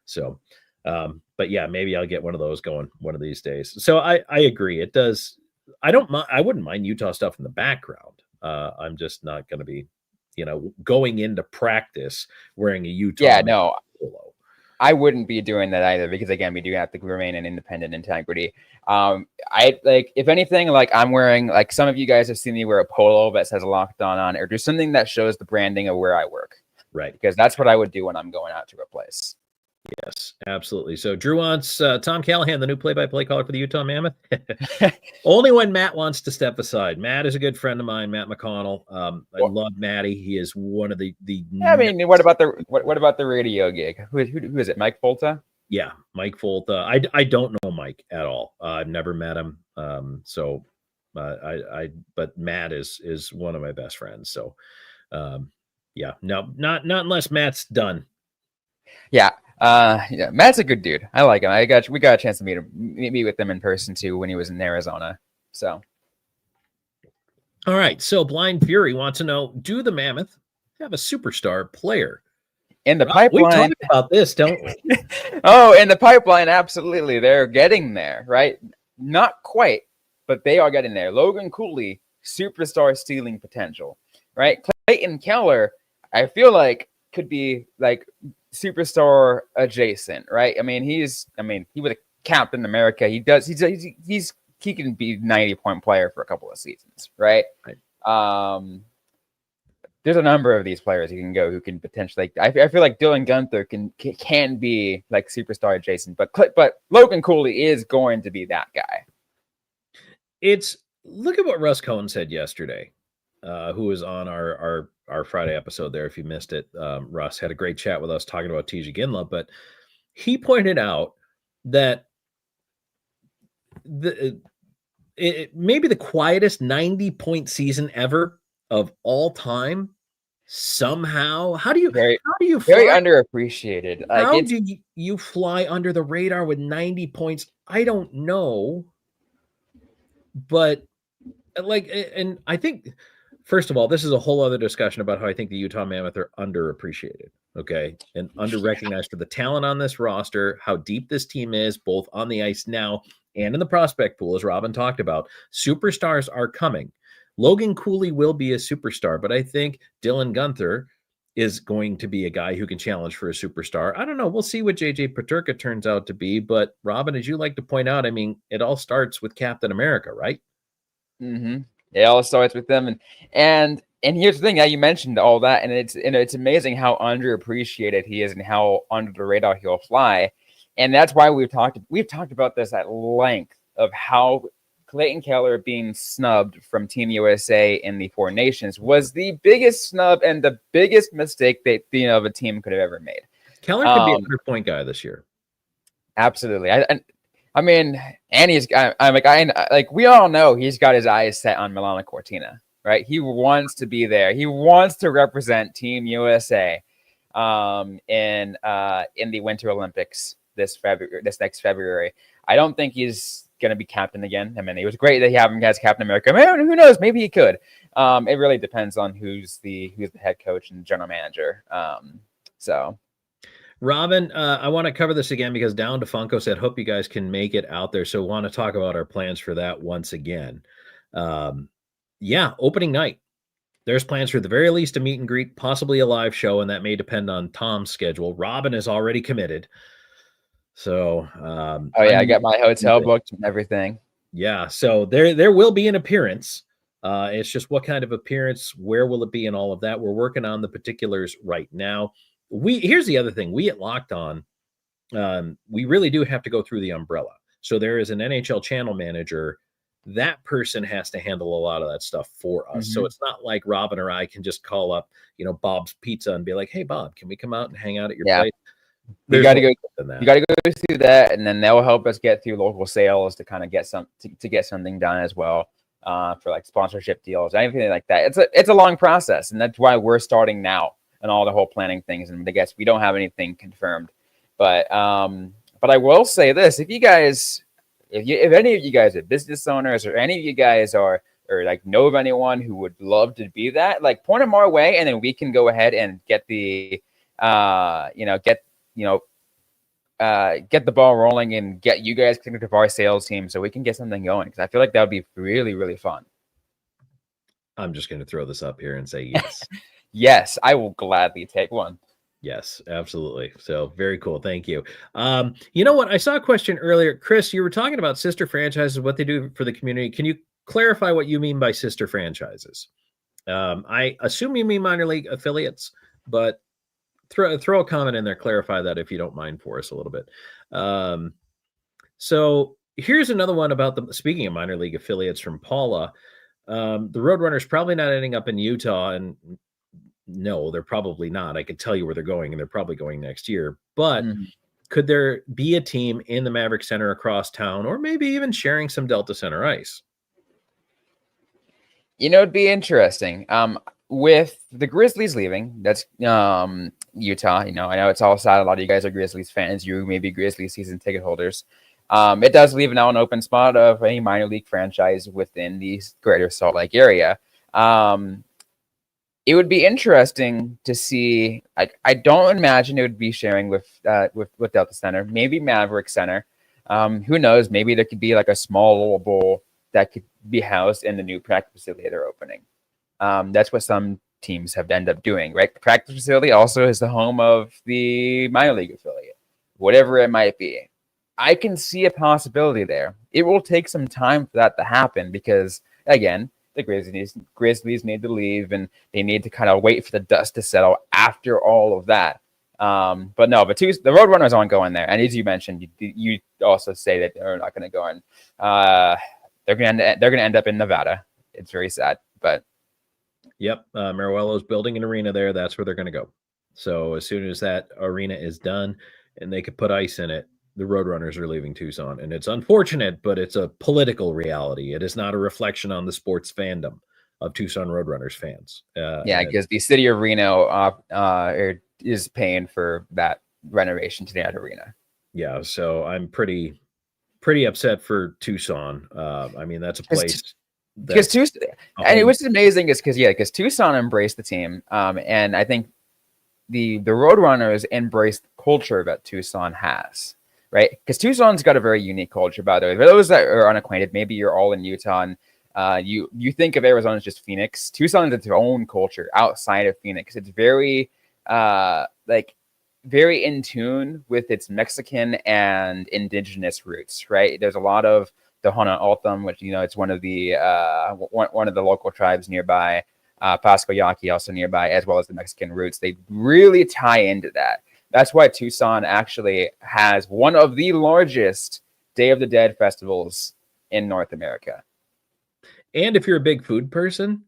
So... but yeah, maybe I'll get one of those going one of these days. So I agree. It does. I wouldn't mind Utah stuff in the background. I'm just not going to be, going into practice wearing a Utah. Yeah, no, polo. I wouldn't be doing that either because again, we do have to remain in independent integrity. I like, if anything, like I'm wearing, like some of you guys have seen me wear a polo that says Locked On it, or do something that shows the branding of where I work. Right. Because that's what I would do when I'm going out to a place. Yes, absolutely. So Drew wants Tom Callahan, the new play-by-play caller for the Utah Mammoth. Only when Matt wants to step aside. Matt is a good friend of mine, Matt McConnell. I love Matty. He is one of the. I mean, what about the radio gig? Who is it? Mike Folta? Yeah, Mike Folta. I don't know Mike at all. I've never met him. But Matt is one of my best friends. So, yeah, no, not unless Matt's done. Yeah. Yeah, Matt's a good dude. I like him. We got a chance to meet with him in person too when he was in Arizona. So, all right. So Blind Fury wants to know: do the Mammoth have a superstar player in the pipeline? We talked about this, don't we? Oh, in the pipeline, absolutely. They're getting there, right? Not quite, but they are getting there. Logan Cooley, superstar stealing potential, right? Clayton Keller, I feel like could be like superstar adjacent, right? I mean, he was a Captain America. He can be 90-point player for a couple of seasons, right? There's a number of these players you can go who can potentially. I feel like Dylan Gunther can be like superstar adjacent, but Logan Cooley is going to be that guy. Look at what Russ Cohen said yesterday, who was on our Friday episode there. If you missed it, Russ had a great chat with us talking about TJ Ginla, but he pointed out that maybe the quietest 90-point season ever of all time. Somehow, how do you fly? Very underappreciated? How do you fly under the radar with 90 points? I don't know, but and I think. First of all, this is a whole other discussion about how I think the Utah Mammoth are underappreciated, okay, and under-recognized for the talent on this roster, how deep this team is, both on the ice now and in the prospect pool, as Robin talked about. Superstars are coming. Logan Cooley will be a superstar, but I think Dylan Gunther is going to be a guy who can challenge for a superstar. I don't know. We'll see what JJ Peterka turns out to be, but Robin, as you like to point out, I mean, it all starts with Captain America, right? Mm-hmm. It all starts with them, and here's the thing. Yeah, you mentioned all that, and it's amazing how underappreciated he is and how under the radar he'll fly, and that's why we've talked about this at length of how Clayton Keller being snubbed from Team USA in the Four Nations was the biggest snub and the biggest mistake that a team could have ever made. Keller could be a 100-point guy this year. Absolutely. I mean, and we all know he's got his eyes set on Milano Cortina, right? He wants to be there. He wants to represent Team USA in the Winter Olympics this next February. I don't think he's going to be captain again. I mean, it was great that he have him as Captain America. Man, who knows? Maybe he could. It really depends on who's the head coach and general manager. So. Robin, I want to cover this again because Down to Funko said, hope you guys can make it out there. So want to talk about our plans for that once again. Yeah, opening night. There's plans for the very least a meet and greet, possibly a live show, and that may depend on Tom's schedule. Robin is already committed. So, oh yeah, I got my hotel booked and everything. Yeah, so there will be an appearance. It's just what kind of appearance, where will it be, and all of that. We're working on the particulars right now. Here's the other thing. We at Locked On, we really do have to go through the umbrella. So there is an NHL channel manager. That person has to handle a lot of that stuff for us. Mm-hmm. So it's not like Robin or I can just call up, Bob's Pizza and be like, hey, Bob, can we come out and hang out at your place? You got to go. You got to go through that, and then they'll help us get through local sales to kind of get to get something done as well, for like sponsorship deals, anything like that. It's a long process, and that's why we're starting now and all the whole planning things. And I guess we don't have anything confirmed, but I will say this: if any of you guys are business owners, or any of you guys are or like know of anyone who would love to be that, like point them our way, and then we can go ahead and get the get the ball rolling and get you guys connected to our sales team so we can get something going, because I feel like that would be really, really fun. I'm just going to throw this up here and say yes. Yes, I will gladly take one. Yes, absolutely. So very cool. Thank you. You know what? I saw a question earlier. Chris, you were talking about sister franchises, what they do for the community. Can you clarify what you mean by sister franchises? I assume you mean minor league affiliates, but throw a comment in there, clarify that if you don't mind for us a little bit. So here's another one about speaking of minor league affiliates from Paula. The Roadrunners probably not ending up in Utah, and no, they're probably not. I could tell you where they're going, and they're probably going next year. But could there be a team in the Maverick Center across town, or maybe even sharing some Delta Center ice? It'd be interesting. With the Grizzlies leaving, that's Utah. I know it's all sad. A lot of you guys are Grizzlies fans. You may be Grizzlies season ticket holders. It does leave now an open spot of any minor league franchise within the greater Salt Lake area. It would be interesting to see. I don't imagine it would be sharing with Delta Center. Maybe Maverick Center. Who knows? Maybe there could be like a small little bowl that could be housed in the new practice facility they're opening. That's what some teams have ended up doing, right? The practice facility also is the home of the minor league affiliate, whatever it might be. I can see a possibility there. It will take some time for that to happen because, again, the Grizzlies need to leave, and they need to kind of wait for the dust to settle after all of that. The Roadrunners aren't going there. And as you mentioned, you also say that they're not going to go in. They're going to end up in Nevada. It's very sad, but. Yep. Marijuelo's building an arena there. That's where they're going to go. So as soon as that arena is done and they could put ice in it, the Roadrunners are leaving Tucson. And it's unfortunate, but it's a political reality. It is not a reflection on the sports fandom of Tucson Roadrunners fans. Because the city of Reno is paying for that renovation to that arena. Yeah. So I'm pretty upset for Tucson. I mean, that's a place. Because Tucson, and what's amazing is because Tucson embraced the team, and I think the Roadrunners embraced the culture that Tucson has, right? Because Tucson's got a very unique culture, by the way. For those that are unacquainted, maybe you're all in Utah, and you think of Arizona as just Phoenix. Tucson is its own culture outside of Phoenix. It's very very in tune with its Mexican and indigenous roots, right? There's a lot of the Hana Altham, which it's one of the local tribes nearby, Pasco Yaqui also nearby, as well as the Mexican roots. They really tie into that. That's why Tucson actually has one of the largest Day of the Dead festivals in North America. And if you're a big food person,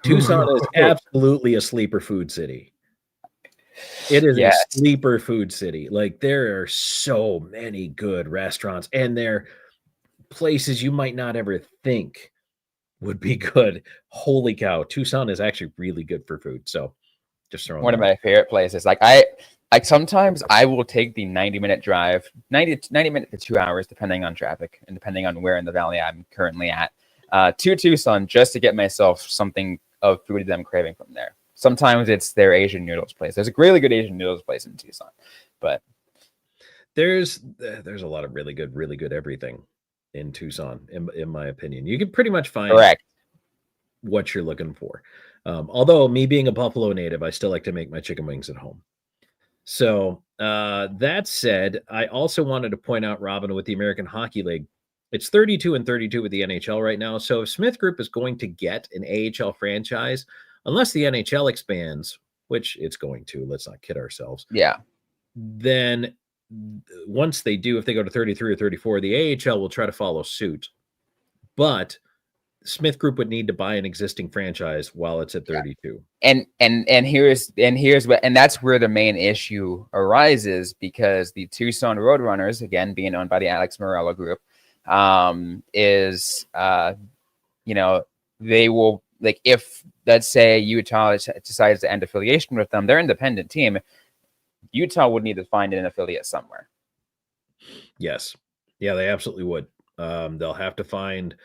Tucson is absolutely a sleeper food city. It is a sleeper food city. Like, there are so many good restaurants, and they're places you might not ever think would be good. Holy cow. Tucson is actually really good for food. So just throwing one of my favorite places. Sometimes I will take the 90-minute drive, 90 minutes to 2 hours, depending on traffic and depending on where in the valley I'm currently at, to Tucson just to get myself something of food that I'm craving from there. Sometimes it's their Asian noodles place. There's a really good Asian noodles place in Tucson. But there's a lot of really good everything in Tucson, in my opinion. You can pretty much find correct. what you're looking for. Although me being a Buffalo native, I still like to make my chicken wings at home. So that said, I also wanted to point out, Robin, with the American Hockey League, it's 32-32 with the NHL right now. So if Smith Group is going to get an AHL franchise, unless the NHL expands, which it's going to, let's not kid ourselves. Yeah. Then once they do, if they go to 33 or 34, the AHL will try to follow suit. But Smith Group would need to buy an existing franchise while it's at 32. And here's what, and that's where the main issue arises, because the Tucson Roadrunners, again being owned by the Alex Morello Group, they will, like, if let's say Utah decides to end affiliation with them, they're an independent team. Utah would need to find an affiliate somewhere. Yes. Yeah, they absolutely would. They'll have to find,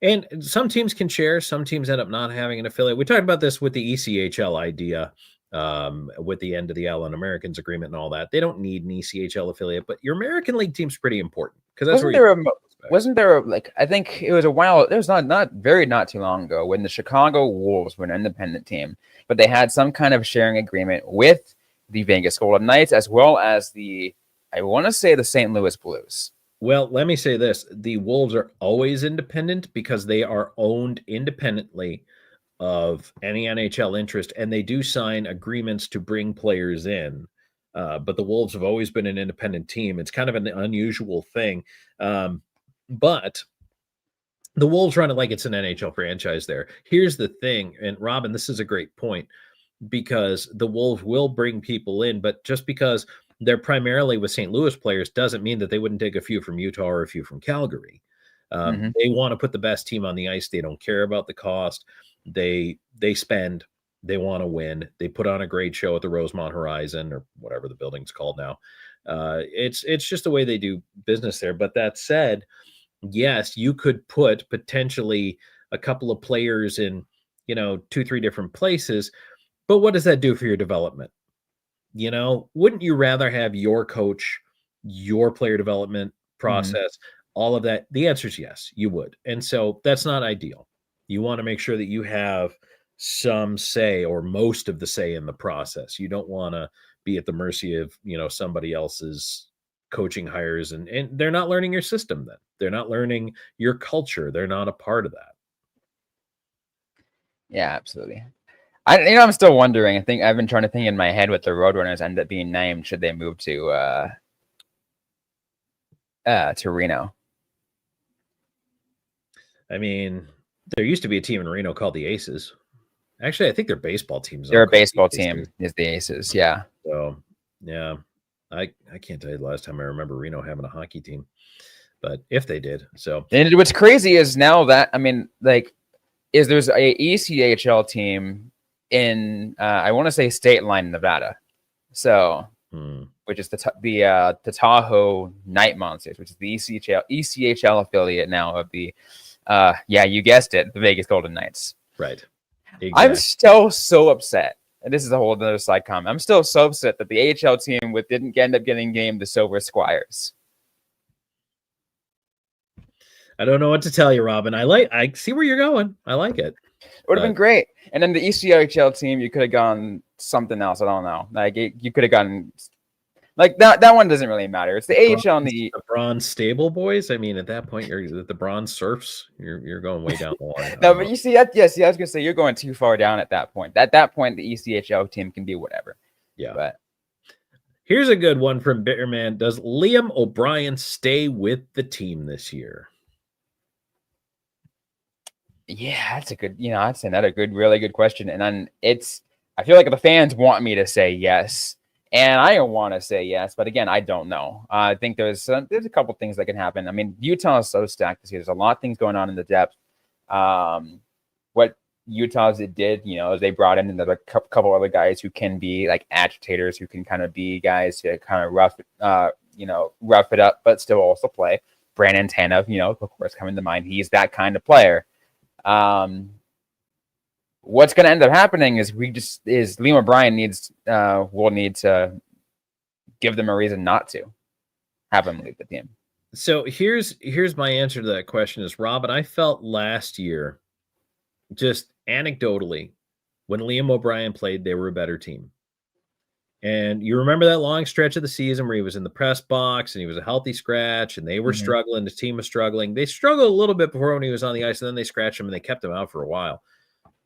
and some teams can share, some teams end up not having an affiliate. We talked about this with the ECHL idea, with the end of the Allen Americans agreement and all that. They don't need an ECHL affiliate, but your American League team's pretty important, because that's wasn't there like, I think it was a while, it was not too long ago, when the Chicago Wolves were an independent team, but they had some kind of sharing agreement with the Vegas Golden Knights, as well as I want to say the St. Louis Blues. Well, let me say this. The Wolves are always independent because they are owned independently of any NHL interest, and they do sign agreements to bring players in. But the Wolves have always been an independent team. It's kind of an unusual thing. But the Wolves run it like it's an NHL franchise there. Here's the thing, and Robin, this is a great point, because the Wolves will bring people in, but just because they're primarily with St. Louis players doesn't mean that they wouldn't take a few from Utah or a few from Calgary. They want to put the best team on the ice. They don't care about the cost. They spend. They want to win. They put on a great show at the Rosemont Horizon, or whatever the building's called now. It's just the way they do business there. But that said, yes, you could put potentially a couple of players in, 2-3 different places. But what does that do for your development? Wouldn't you rather have your coach, your player development process, all of that? The answer is yes, you would. And so that's not ideal. You want to make sure that you have some say, or most of the say, in the process. You don't want to be at the mercy of, somebody else's coaching hires, and they're not learning your system then. They're not learning your culture. They're not a part of that. Yeah, absolutely. I'm still wondering. I think I've been trying to think in my head what the Roadrunners end up being named should they move to Reno. I mean, there used to be a team in Reno called the Aces. Actually, I think their baseball teams. They're a baseball team. Is the Aces? Yeah. So yeah, I can't tell you the last time I remember Reno having a hockey team, but if they did, so. And what's crazy is now that, there's a ECHL team in I want to say State Line, Nevada, so which is the Tahoe Night Monsters, which is the ECHL affiliate now of the you guessed it, the Vegas Golden Knights. Right. Exactly. I'm still so upset, and this is a whole other side comment. I'm still so upset that the AHL team didn't end up getting named the Silver Squires. I don't know what to tell you, Robin. I see where you're going. I like it. It would have been great. And then the ECHL team, you could have gone something else. I don't know. Like you could have gone like that. That one doesn't really matter. It's the AHL and the Bronze Stable Boys. I mean, at that point, you're the Bronze Surfs. You're going way down the line. No, but you see that? Yes, I was gonna say you're going too far down at that point. At that point, the ECHL team can be whatever. Yeah. But here's a good one from Bitterman. Does Liam O'Brien stay with the team this year? Yeah, that's a good, I'd say that's a really good question. And then I feel like the fans want me to say yes, and I don't want to say yes, but again, I don't know. I think there's a couple things that can happen. I mean, Utah is so stacked this year. There's a lot of things going on in the depth. What Utah's did, is they brought in another couple other guys who can be like agitators, who can kind of be guys to kind of rough it up, but still also play. Brandon Tanev, of course, coming to mind. He's that kind of player. What's going to end up happening is Liam O'Brien will need to give them a reason not to have him leave the team. So here's my answer to that question is, Robin, I felt last year, just anecdotally, when Liam O'Brien played, they were a better team. And you remember that long stretch of the season where he was in the press box and he was a healthy scratch and they were struggling. The team was struggling. They struggled a little bit before when he was on the ice, and then they scratched him and they kept him out for a while.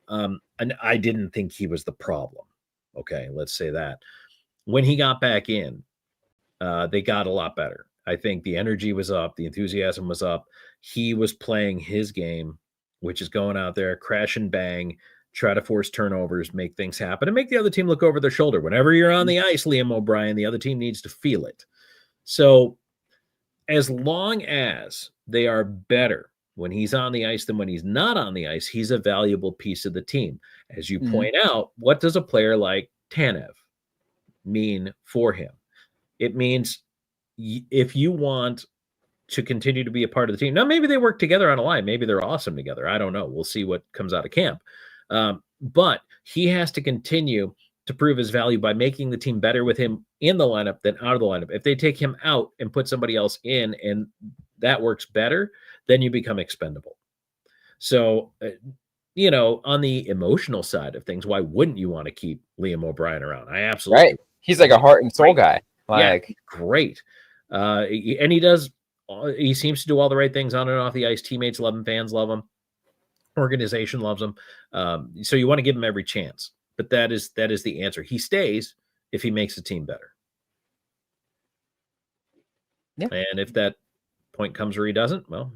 And I didn't think he was the problem. Okay, let's say that. When he got back in, they got a lot better. I think the energy was up. The enthusiasm was up. He was playing his game, which is going out there, crash and bang, try to force turnovers, make things happen, and make the other team look over their shoulder. Whenever you're on the ice, Liam O'Brien, the other team needs to feel it. So as long as they are better when he's on the ice than when he's not on the ice, he's a valuable piece of the team. As you point out, what does a player like Tanev mean for him? It means if you want to continue to be a part of the team, now maybe they work together on a line. Maybe they're awesome together. I don't know. We'll see what comes out of camp. But he has to continue to prove his value by making the team better with him in the lineup than out of the lineup. If they take him out and put somebody else in and that works better, then you become expendable. So, on the emotional side of things, why wouldn't you want to keep Liam O'Brien around? I absolutely. Right. He's like a heart and soul guy. Like, yeah, great. And he seems to do all the right things on and off the ice. Teammates love him. Fans love him. Organization loves him. So you want to give him every chance. But that is the answer. He stays if he makes the team better. Yeah. And if that point comes where he doesn't, well,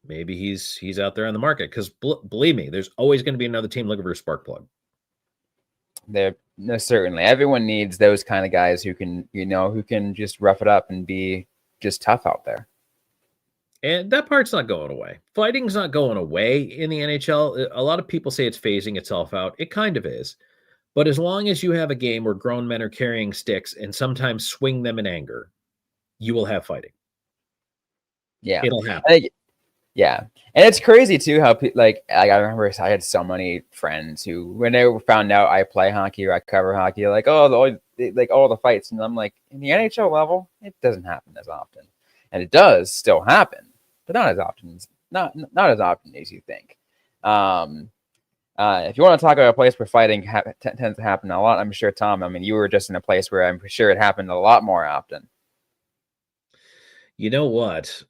maybe he's out there on the market. Because believe me, there's always going to be another team looking for a spark plug. Certainly. Everyone needs those kind of guys who can just rough it up and be just tough out there. And that part's not going away. Fighting's not going away in the NHL. A lot of people say it's phasing itself out. It kind of is. But as long as you have a game where grown men are carrying sticks and sometimes swing them in anger, you will have fighting. Yeah. It'll happen. Yeah. And it's crazy too how I remember I had so many friends who, when they found out I play hockey or I cover hockey, like, all the fights. And I'm like, in the NHL level, it doesn't happen as often. And it does still happen, but not as often as you think. If you want to talk about a place where fighting tends to happen a lot, I'm sure, Tom, I mean, you were just in a place where I'm sure it happened a lot more often. You know what?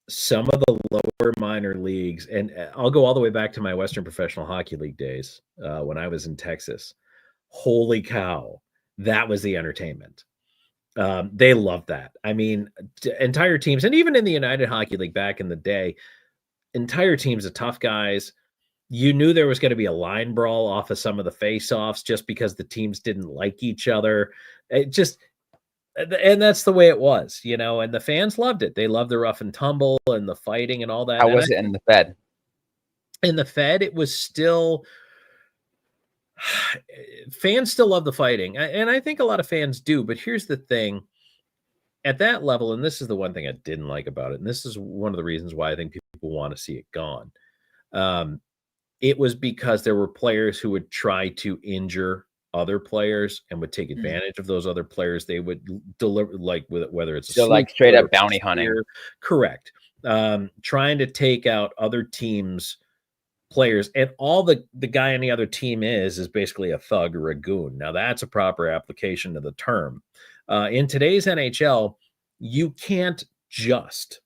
Some of the lower minor leagues, and I'll go all the way back to my Western Professional Hockey League days when I was in Texas. Holy cow, that was the entertainment. They loved that. I mean, entire teams, and even in the United Hockey League back in the day, entire teams of tough guys. You knew there was going to be a line brawl off of some of the face-offs just because the teams didn't like each other. And that's the way it was, and the fans loved it. They loved the rough and tumble and the fighting and all that. How was it in the Fed? In the Fed, it was still fans still love the fighting. And I think a lot of fans do, but here's the thing. At that level, and this is the one thing I didn't like about it, and this is one of the reasons why I think people want to see it gone. It was because there were players who would try to injure other players and would take advantage of those other players. They would deliver, whether it's straight up bounty hunting. Correct. Trying to take out other teams' players, and all the guy on the other team is basically a thug or a goon. Now that's a proper application of the term. In today's NHL, you can't just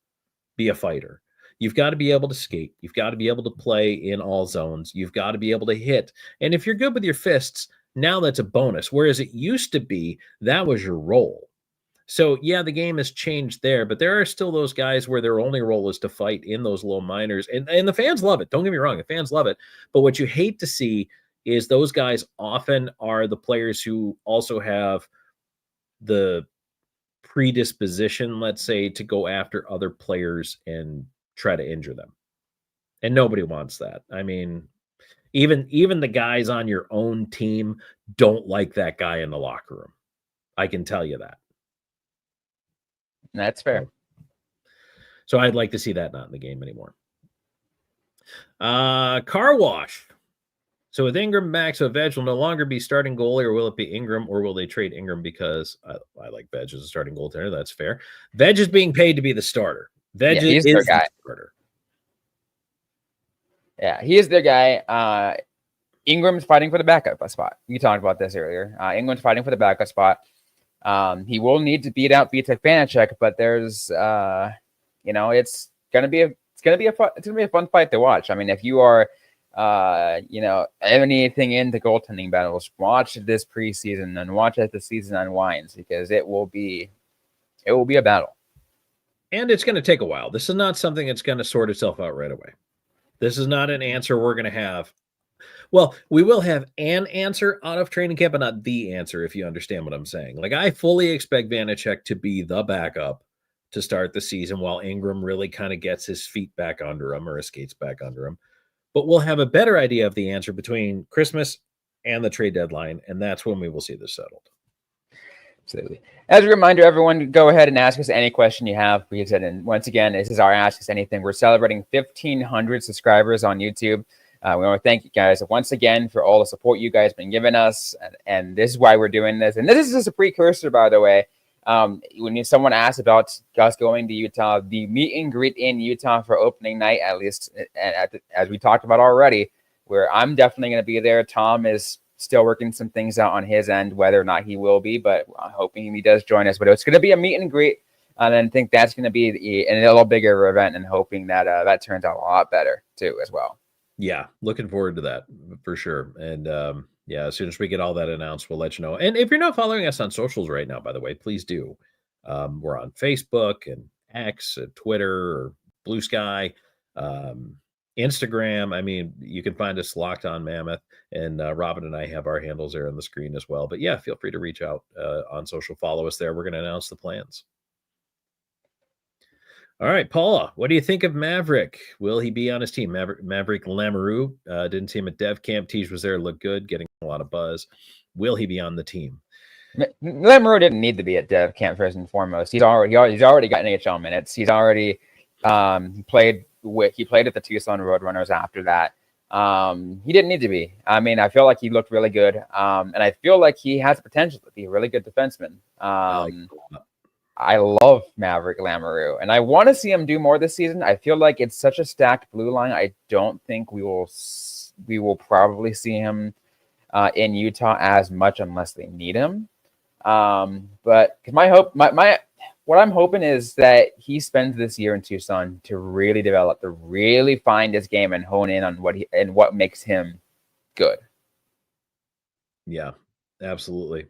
be a fighter. You've got to be able to skate. You've got to be able to play in all zones. You've got to be able to hit. And if you're good with your fists, now that's a bonus. Whereas it used to be, that was your role. So, yeah, the game has changed there, but there are still those guys where their only role is to fight in those low minors. And the fans love it. Don't get me wrong. The fans love it. But what you hate to see is those guys often are the players who also have the predisposition, let's say, to go after other players and try to injure them. And nobody wants that. I mean, even the guys on your own team don't like that guy in the locker room. I can tell you that. That's fair. So I'd like to see that not in the game anymore. Car wash. So with Ingram back, so Veg will no longer be starting goalie, or will it be Ingram, or will they trade Ingram because I like Veg as a starting goaltender? That's fair. Veg is being paid to be the starter. Veg he's is their guy. the starter. Yeah, he is their guy. Ingram's fighting for the backup spot. You talked about this earlier. Ingram's fighting for the backup spot. He will need to beat out Vitek Vanacek, but there's, it's gonna be a fun fight to watch. I mean, if you are, anything into goaltending battles, watch this preseason and watch as the season unwinds, because it will be a battle. And it's going to take a while. This is not something that's going to sort itself out right away. This is not an answer we're going to have. Well, we will have an answer out of training camp, but not the answer, if you understand what I'm saying. Like, I fully expect Vanacek to be the backup to start the season while Ingram really kind of gets his feet back under him, or his skates back under him. But we'll have a better idea of the answer between Christmas and the trade deadline, and that's when we will see this settled. Absolutely. As a reminder, everyone, go ahead and ask us any question you have. And once again, this is our Ask Us Anything. We're celebrating 1,500 subscribers on YouTube. We want to thank you guys once again for all the support you guys have been giving us. And this is why we're doing this. And this is just a precursor, by the way. When someone asked about us going to Utah, the meet and greet in Utah for opening night, at least, as we talked about already, where I'm definitely going to be there. Tom is still working some things out on his end, whether or not he will be, but I'm hoping he does join us. But it's going to be a meet and greet, and I think that's going to be a little bigger event, and hoping that that turns out a lot better too as well. Yeah, looking forward to that for sure. And as soon as we get all that announced, we'll let you know. And if you're not following us on socials right now, by the way, please do. We're on Facebook and X, and Twitter, or Blue Sky, Instagram. I mean, you can find us Locked On Mammoth, and Robin and I have our handles there on the screen as well. But yeah, feel free to reach out on social. Follow us there. We're going to announce the plans. All right, Paula, what do you think of Maverick? Will he be on his team? Maverick Lamoureux didn't see him at Dev Camp. Tej was there, looked good, getting a lot of buzz. Will he be on the team? Lamoureux didn't need to be at Dev Camp first and foremost. He's already got NHL minutes. He's already played at the Tucson Roadrunners after that. He didn't need to be. I mean, I feel like he looked really good, and I feel like he has potential to be a really good defenseman. I love Maverick Lamoureux, and I want to see him do more this season. I feel like it's such a stacked blue line. I don't think we will probably see him in Utah as much unless they need him. But what I'm hoping is that he spends this year in Tucson to really develop, to really find his game and hone in on what makes him good. Yeah, absolutely.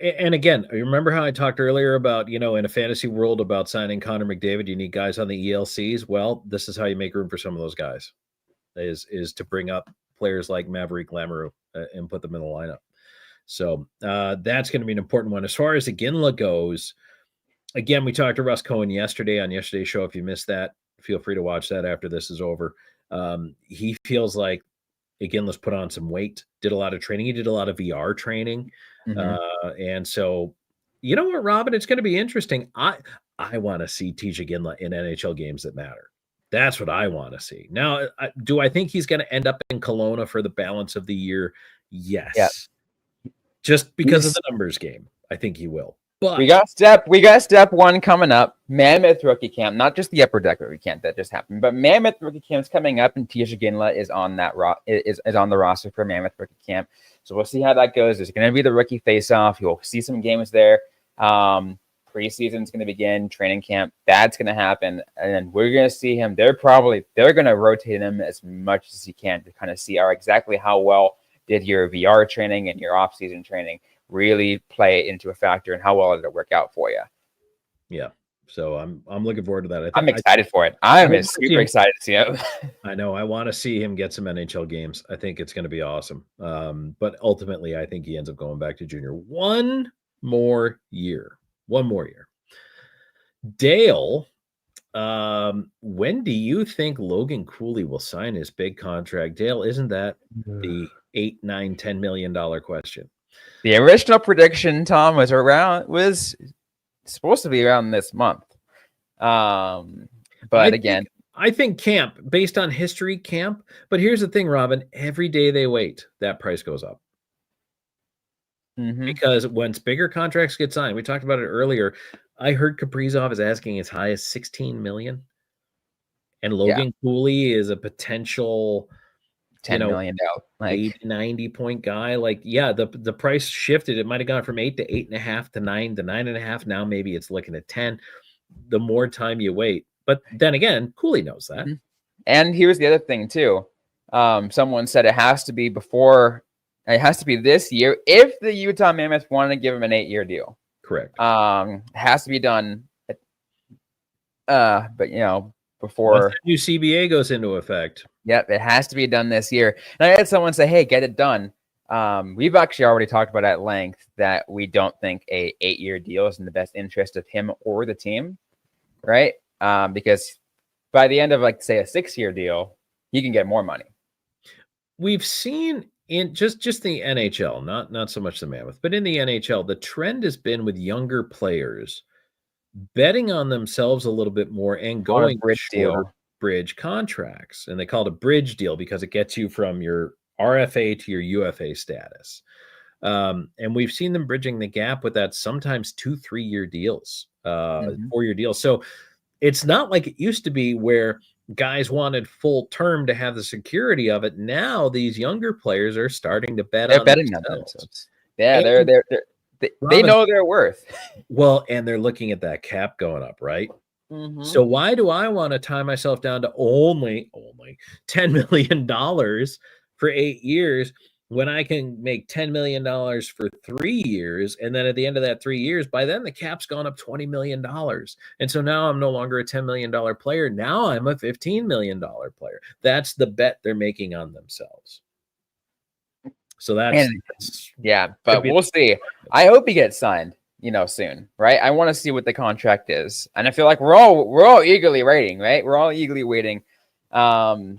And again, you remember how I talked earlier about, in a fantasy world about signing Connor McDavid, you need guys on the ELCs. Well, this is how you make room for some of those guys, is to bring up players like Maverick Lamoureux and put them in the lineup. So that's going to be an important one. As far as Iginla goes, again, we talked to Russ Cohen yesterday on yesterday's show. If you missed that, feel free to watch that after this is over. He feels like Iginla's put on some weight, did a lot of training. He did a lot of VR training. Mm-hmm. And so, you know what, Robin, it's going to be interesting. I want to see Tej Iginla in NHL games that matter. That's what I want to see. Now, do I think he's going to end up in Kelowna for the balance of the year? Yes. Yeah. Just because of the numbers game, I think he will. But we got step one coming up. Mammoth rookie camp, not just the upper deck rookie camp that just happened, but Mammoth rookie camp's coming up, and Tej Iginla is on that is on the roster for Mammoth rookie camp. So we'll see how that goes. There's going to be the rookie face-off. You'll see some games there. Preseason's going to begin. Training camp, that's going to happen, and then we're going to see him. They're going to rotate him as much as he can to kind of see exactly how well did your VR training and your off-season training really play into a factor, and how well did it work out for you? Yeah. So I'm looking forward to that. I'm excited for it. I'm super excited to see it. I know. I want to see him get some NHL games. I think it's going to be awesome. But ultimately, I think he ends up going back to junior. One more year. Dale, when do you think Logan Cooley will sign his big contract? Dale, isn't that the $8, $9, $10 million question? The original prediction, Tom, was supposed to be around this month. But again, I think camp, based on history, camp. But here's the thing, Robin. Every day they wait, that price goes up. Mm-hmm. Because once bigger contracts get signed, we talked about it earlier. I heard Kaprizov is asking as high as 16 million. And Logan Cooley is a potential $10 million, like 80, 90 point guy. Like, yeah, the price shifted. It might have gone from 8 to 8.5 to 9 to 9.5. Now maybe it's looking at 10. The more time you wait. But then again, Cooley knows that. Mm-hmm. And here's the other thing too. Someone said it has to be this year if the Utah Mammoth want to give him an 8-year deal. Correct. It has to be done. But before once the new CBA goes into effect. Yep, it has to be done this year. And I had someone say, "Hey, get it done." We've actually already talked about at length that we don't think a 8-year deal is in the best interest of him or the team, right? Because by the end of, like, say, a 6-year deal, he can get more money. We've seen in just the NHL, not so much the Mammoth, but in the NHL, the trend has been with younger players betting on themselves a little bit more and going shorter bridge contracts. And they call it a bridge deal because it gets you from your RFA to your UFA status. And we've seen them bridging the gap with that, sometimes 2-3 year deals, 4-year deals. So it's not like it used to be where guys wanted full term to have the security of it. Now these younger players are starting to bet on themselves. Yeah, they know their worth. Well, and they're looking at that cap going up, right? Mm-hmm. So why do I want to tie myself down to only $10 million for 8 years when I can make $10 million for 3 years? And then at the end of that 3 years, by then the cap's gone up $20 million. And so now I'm no longer a $10 million player. Now I'm a $15 million player. That's the bet they're making on themselves. So that's but we'll see. I hope he gets signed, soon, right? I want to see what the contract is, and I feel like we're all eagerly waiting, right? We're all eagerly waiting. As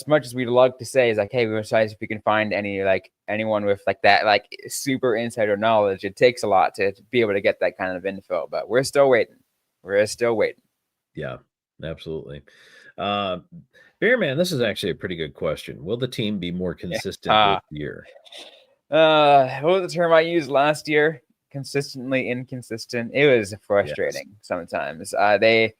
much as we'd love to say is like, hey, we're excited if we can find anyone with that super insider knowledge. It takes a lot to be able to get that kind of info, but we're still waiting. Yeah, absolutely. Bearman, this is actually a pretty good question. Will the team be more consistent this year? What was the term I used last year? Consistently inconsistent. It was frustrating sometimes. They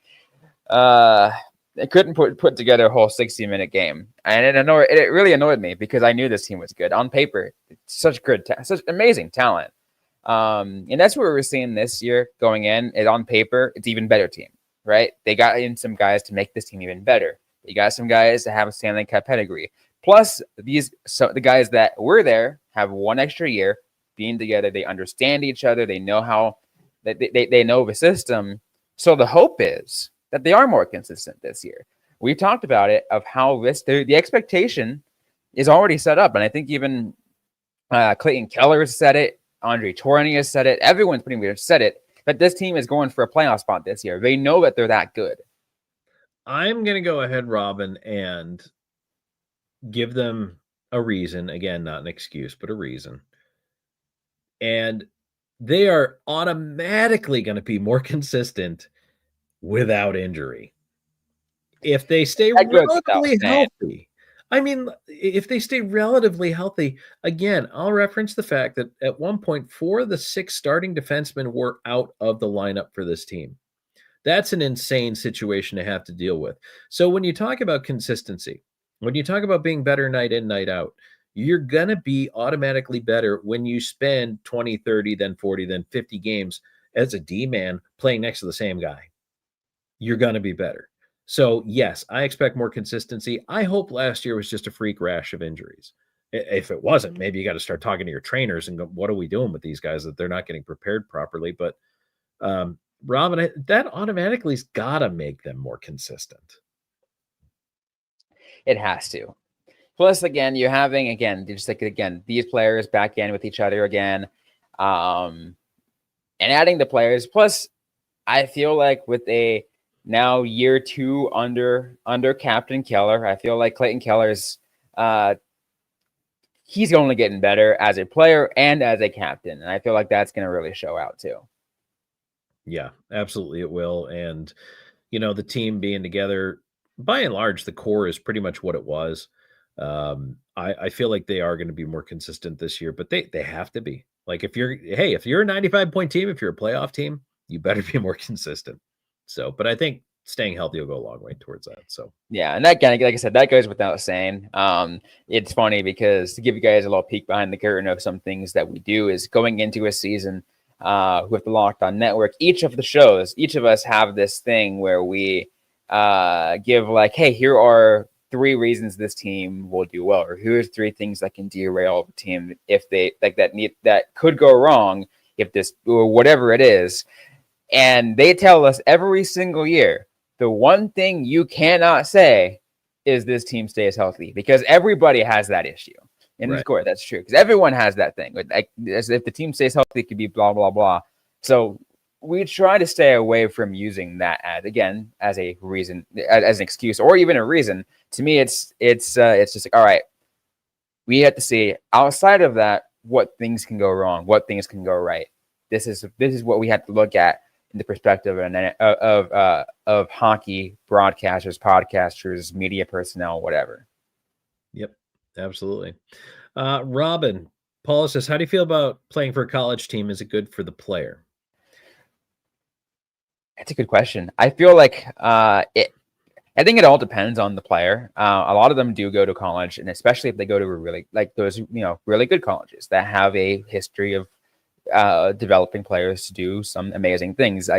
couldn't put together a whole 60-minute game, and it really annoyed me because I knew this team was good on paper. Such amazing talent, and that's what we're seeing this year going in. On paper, it's even better team, right? They got in some guys to make this team even better. You got some guys that have a Stanley Cup pedigree. Plus, the guys that were there have 1 extra year being together. They understand each other. They know how they know the system. So the hope is that they are more consistent this year. We've talked about it of how the expectation is already set up, and I think even Clayton Keller has said it. Andre Tourigny has said it. Everyone's pretty much said it. That this team is going for a playoff spot this year. They know that they're that good. I'm going to go ahead, Robin, and give them a reason. Again, not an excuse, but a reason. And they are automatically going to be more consistent without injury. If they stay relatively healthy. I mean, if they stay relatively healthy, again, I'll reference the fact that at one point, 4 of the 6 starting defensemen were out of the lineup for this team. That's an insane situation to have to deal with. So when you talk about consistency, when you talk about being better night in, night out, you're going to be automatically better when you spend 20, 30, then 40, then 50 games as a D-man playing next to the same guy. You're going to be better. So, yes, I expect more consistency. I hope last year was just a freak rash of injuries. If it wasn't, maybe you got to start talking to your trainers and go, what are we doing with these guys that they're not getting prepared properly? But Robin, that automatically has got to make them more consistent. It has to. Plus, again, you're having, these players back in with each other again, and adding the players. Plus, I feel like with a now year 2 under Captain Keller, I feel like Clayton Keller's he's only getting better as a player and as a captain, and I feel like that's going to really show out too. Yeah, absolutely it will. And, the team being together, by and large, the core is pretty much what it was. I feel like they are going to be more consistent this year, but they have to be. Like if you're a 95-point team, if you're a playoff team, you better be more consistent. So, but I think staying healthy will go a long way towards that. So yeah, and that kind of, like I said, that goes without saying. It's funny because to give you guys a little peek behind the curtain of some things that we do is going into a season with the Locked On Network. Each of us have this thing where we give like, hey, here are 3 reasons this team will do well, or here's 3 things that can derail the team if they like that could go wrong if this or whatever it is. And they tell us every single year, the one thing you cannot say is this team stays healthy, because everybody has that issue. And right. Of course, that's true, because everyone has that thing. Like, as if the team stays healthy, it could be blah, blah, blah. So we try to stay away from using that as a reason, as an excuse, or even a reason. To me, it's just like, all right, we have to see outside of that what things can go wrong, what things can go right. This is what we have to look at in the perspective of hockey broadcasters, podcasters, media personnel, whatever. Yep, absolutely. Robin, Paula says, how do you feel about playing for a college team? Is it good for the player? That's a good question. I feel like I think it all depends on the player. A lot of them do go to college, and especially if they go to really really good colleges that have a history of developing players to do some amazing things.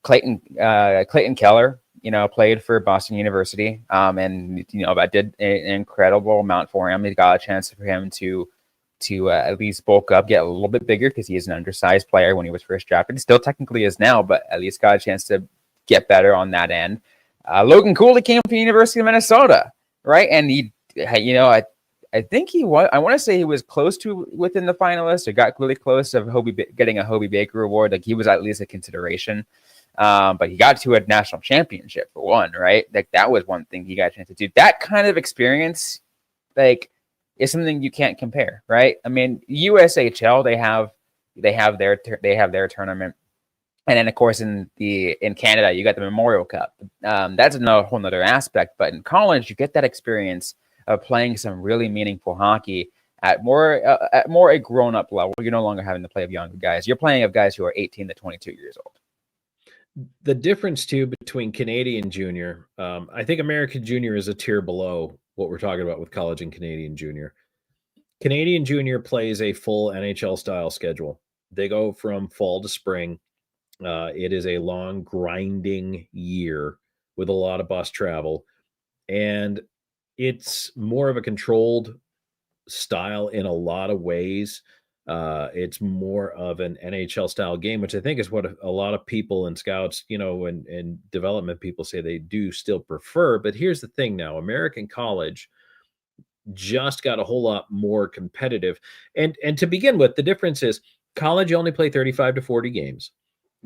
Clayton Keller, played for Boston University, and that did an incredible amount for him. It got a chance for him to at least bulk up, get a little bit bigger, because he is an undersized player when he was first drafted. He still technically is now, but at least got a chance to get better on that end. Logan Cooley came from the University of Minnesota, right? And he, I think he was. I want to say he was close to within the finalists, or got really close of getting a Hobie Baker Award. Like, he was at least a consideration. But he got to a national championship for one, right? Like, that was one thing he got a chance to do. That kind of experience, like, is something you can't compare, right? I mean, USHL, they have their tournament. And then, of course, in Canada, you got the Memorial Cup. That's a whole nother aspect. But in college, you get that experience of playing some really meaningful hockey at more a grown-up level. You're no longer having to play of younger guys. You're playing of guys who are 18 to 22 years old. The difference, too, between Canadian junior, I think American junior is a tier below what we're talking about with college and Canadian junior. Canadian junior plays a full NHL-style schedule. They go from fall to spring. It is a long, grinding year with a lot of bus travel. And it's more of a controlled style in a lot of ways. It's more of an NHL style game, which I think is what a lot of people and scouts, and development people say they do still prefer. But here's the thing now, American college just got a whole lot more competitive. And to begin with, the difference is college, you only play 35 to 40 games.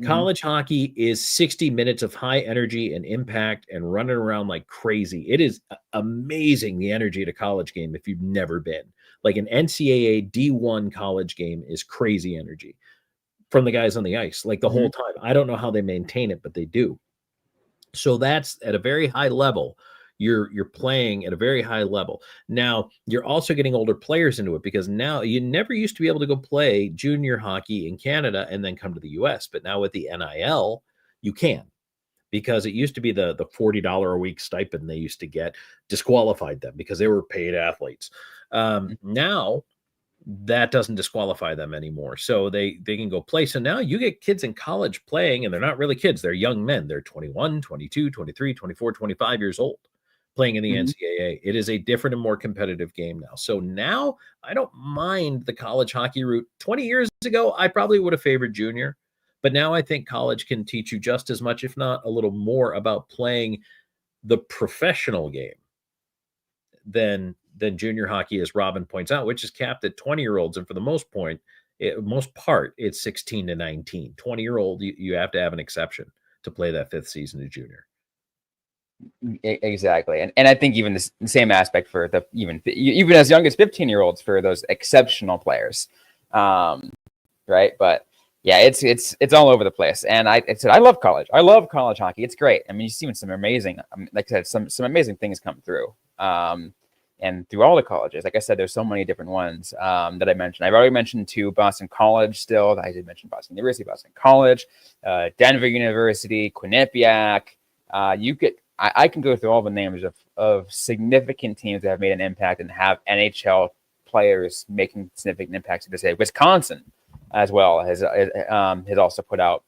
College hockey is 60 minutes of high energy and impact and running around like crazy. It is amazing, the energy at a college game, if you've never been. Like, an NCAA D1 college game is crazy energy from the guys on the ice, like the whole time. I don't know how they maintain it, but they do. So that's at a very high level. You're playing at a very high level. Now, you're also getting older players into it, because now you never used to be able to go play junior hockey in Canada and then come to the US. But now with the NIL, you can, because it used to be the $40 a week stipend they used to get disqualified them because they were paid athletes. Now that doesn't disqualify them anymore. So they can go play. So now you get kids in college playing, and they're not really kids. They're young men. They're 21, 22, 23, 24, 25 years old, playing in the NCAA. It is a different and more competitive game now. So now I don't mind the college hockey route. 20 years ago, I probably would have favored junior, but now I think college can teach you just as much, if not a little more, about playing the professional game than junior hockey, as Robin points out, which is capped at 20-year-olds. And for the most part, it's 16 to 19. 20-year-old, you have to have an exception to play that 5th season of junior. Exactly. And I think even the same aspect for even as young as 15-year-olds for those exceptional players. Right. But Yeah, it's all over the place, and I said I love college. I love college hockey. It's great. I mean, you've seen some amazing, like I said, some amazing things come through, and through all the colleges. Like I said, there's so many different ones that I mentioned. I've already mentioned Boston College. Still, I did mention Boston University, Boston College, Denver University, Quinnipiac. I can go through all the names of significant teams that have made an impact and have NHL players making significant impacts to this day. Wisconsin, as well, has also put out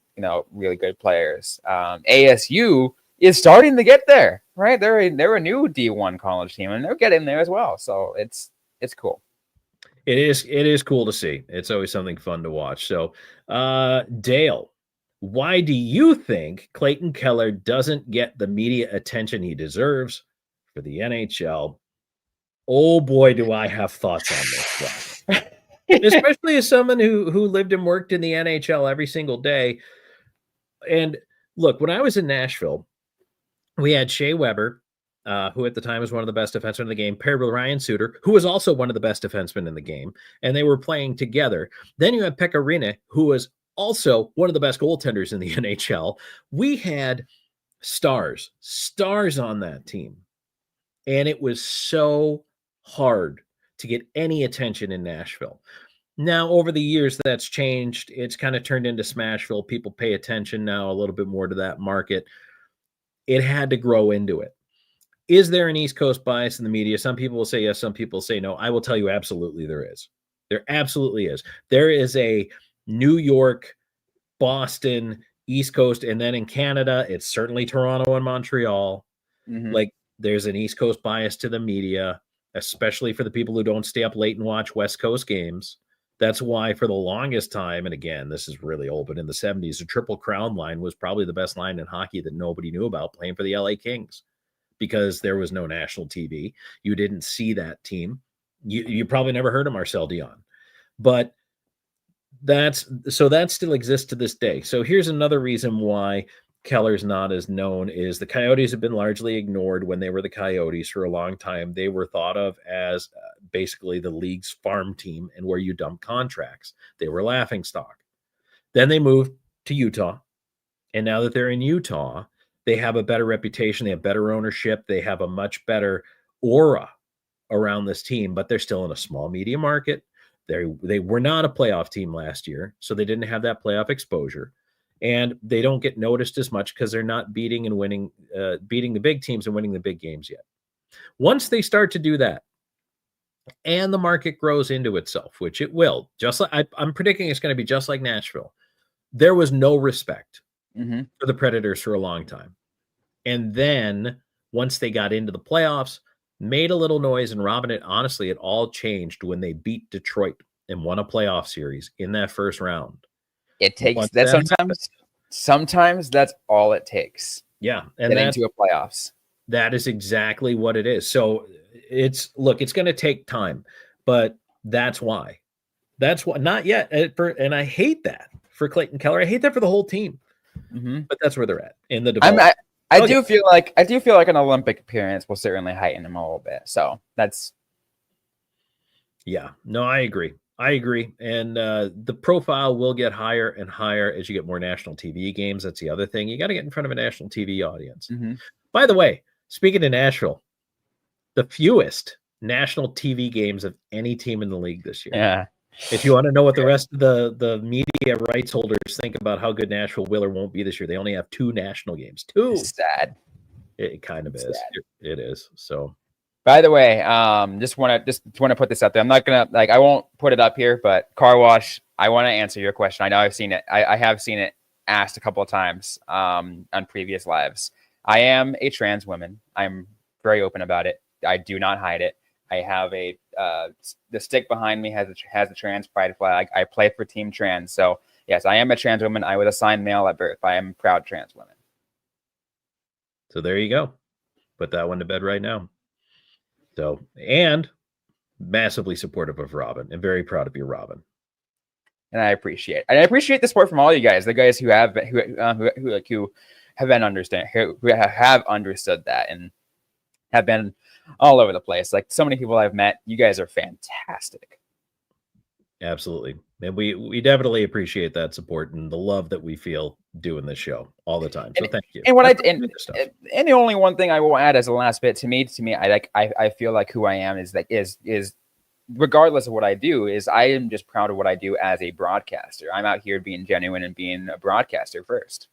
really good players. ASU is starting to get there, right? They're a new D1 college team, and they're getting there as well. So it's cool. It is cool to see. It's always something fun to watch. So, Dale, why do you think Clayton Keller doesn't get the media attention he deserves for the NHL? Oh boy, do I have thoughts on this one. Especially as someone who lived and worked in the NHL every single day. And look, when I was in Nashville, we had Shea Weber, who at the time was one of the best defensemen in the game, paired with Ryan Suter, who was also one of the best defensemen in the game, and they were playing together. Then you had Pekka Rinne, who was also one of the best goaltenders in the NHL. We had stars on that team, and it was so hard to get any attention in Nashville. Now, over the years, that's changed. It's kind of turned into Smashville. People pay attention now a little bit more to that market. It had to grow into it. Is there an East Coast bias in the media? Some people will say yes, some people say no. I will tell you absolutely there is. There absolutely is. There is a New York, Boston, East Coast, and then in Canada, it's certainly Toronto and Montreal. Mm-hmm. Like, there's an East Coast bias to the media, especially for the people who don't stay up late and watch West Coast games. That's why for the longest time, and again, this is really old, but in the 70s, the Triple Crown line was probably the best line in hockey that nobody knew about, playing for the LA Kings, because there was no national TV. You didn't see that team. You probably never heard of Marcel Dion. But that still exists to this day. So here's another reason why Keller's not as known is the Coyotes have been largely ignored when they were the Coyotes for a long time. They were thought of as basically the league's farm team and where you dump contracts. They were laughing stock. Then they moved to Utah. And now that they're in Utah, they have a better reputation. They have better ownership. They have a much better aura around this team, but they're still in a small media market. They were not a playoff team last year, so they didn't have that playoff exposure. And they don't get noticed as much because they're not beating the big teams and winning the big games yet. Once they start to do that, and the market grows into itself, which it will, just like I'm predicting it's going to be just like Nashville. There was no respect for the Predators for a long time. And then once they got into the playoffs, made a little noise, and Robin, it all changed when they beat Detroit and won a playoff series in that first round. It takes that sometimes that's all it takes. Yeah. And getting into a playoffs. That is exactly what it is. So it's going to take time, but that's why. Not yet. And I hate that for Clayton Keller. I hate that for the whole team. But that's where they're at in the development. I do feel like an Olympic appearance will certainly heighten them a little bit. So that's. Yeah, no, I agree. And the profile will get higher and higher as you get more national TV games. That's the other thing. You got to get in front of a national TV audience. By the way, speaking of Nashville, the fewest national TV games of any team in the league this year. Yeah. If you want to know what the rest of the media rights holders think about how good Nashville will or won't be this year, they only have 2 national games. 2. It's sad. It kind of is. It is. So. By the way, just want to put this out there. I'm not gonna I won't put it up here, but Car Wash, I want to answer your question. I know I've seen it. I have seen it asked a couple of times on previous lives. I am a trans woman. I'm very open about it. I do not hide it. I have the stick behind me has a trans pride flag. I play for Team Trans. So yes, I am a trans woman. I was assigned male at birth. I am a proud trans woman. So there you go. Put that one to bed right now. So, and massively supportive of Robin and very proud of you, Robin. And I appreciate the support from all you guys, the guys who have understood that and have been all over the place. Like so many people I've met, you guys are fantastic. Absolutely. And we definitely appreciate that support and the love that we feel doing this show all the time. So And thank you. and what I That's and good stuff. and the only one thing I will add as a last bit to me, I feel like who I am is regardless of what I do, is I am just proud of what I do as a broadcaster. I'm out here being genuine and being a broadcaster first.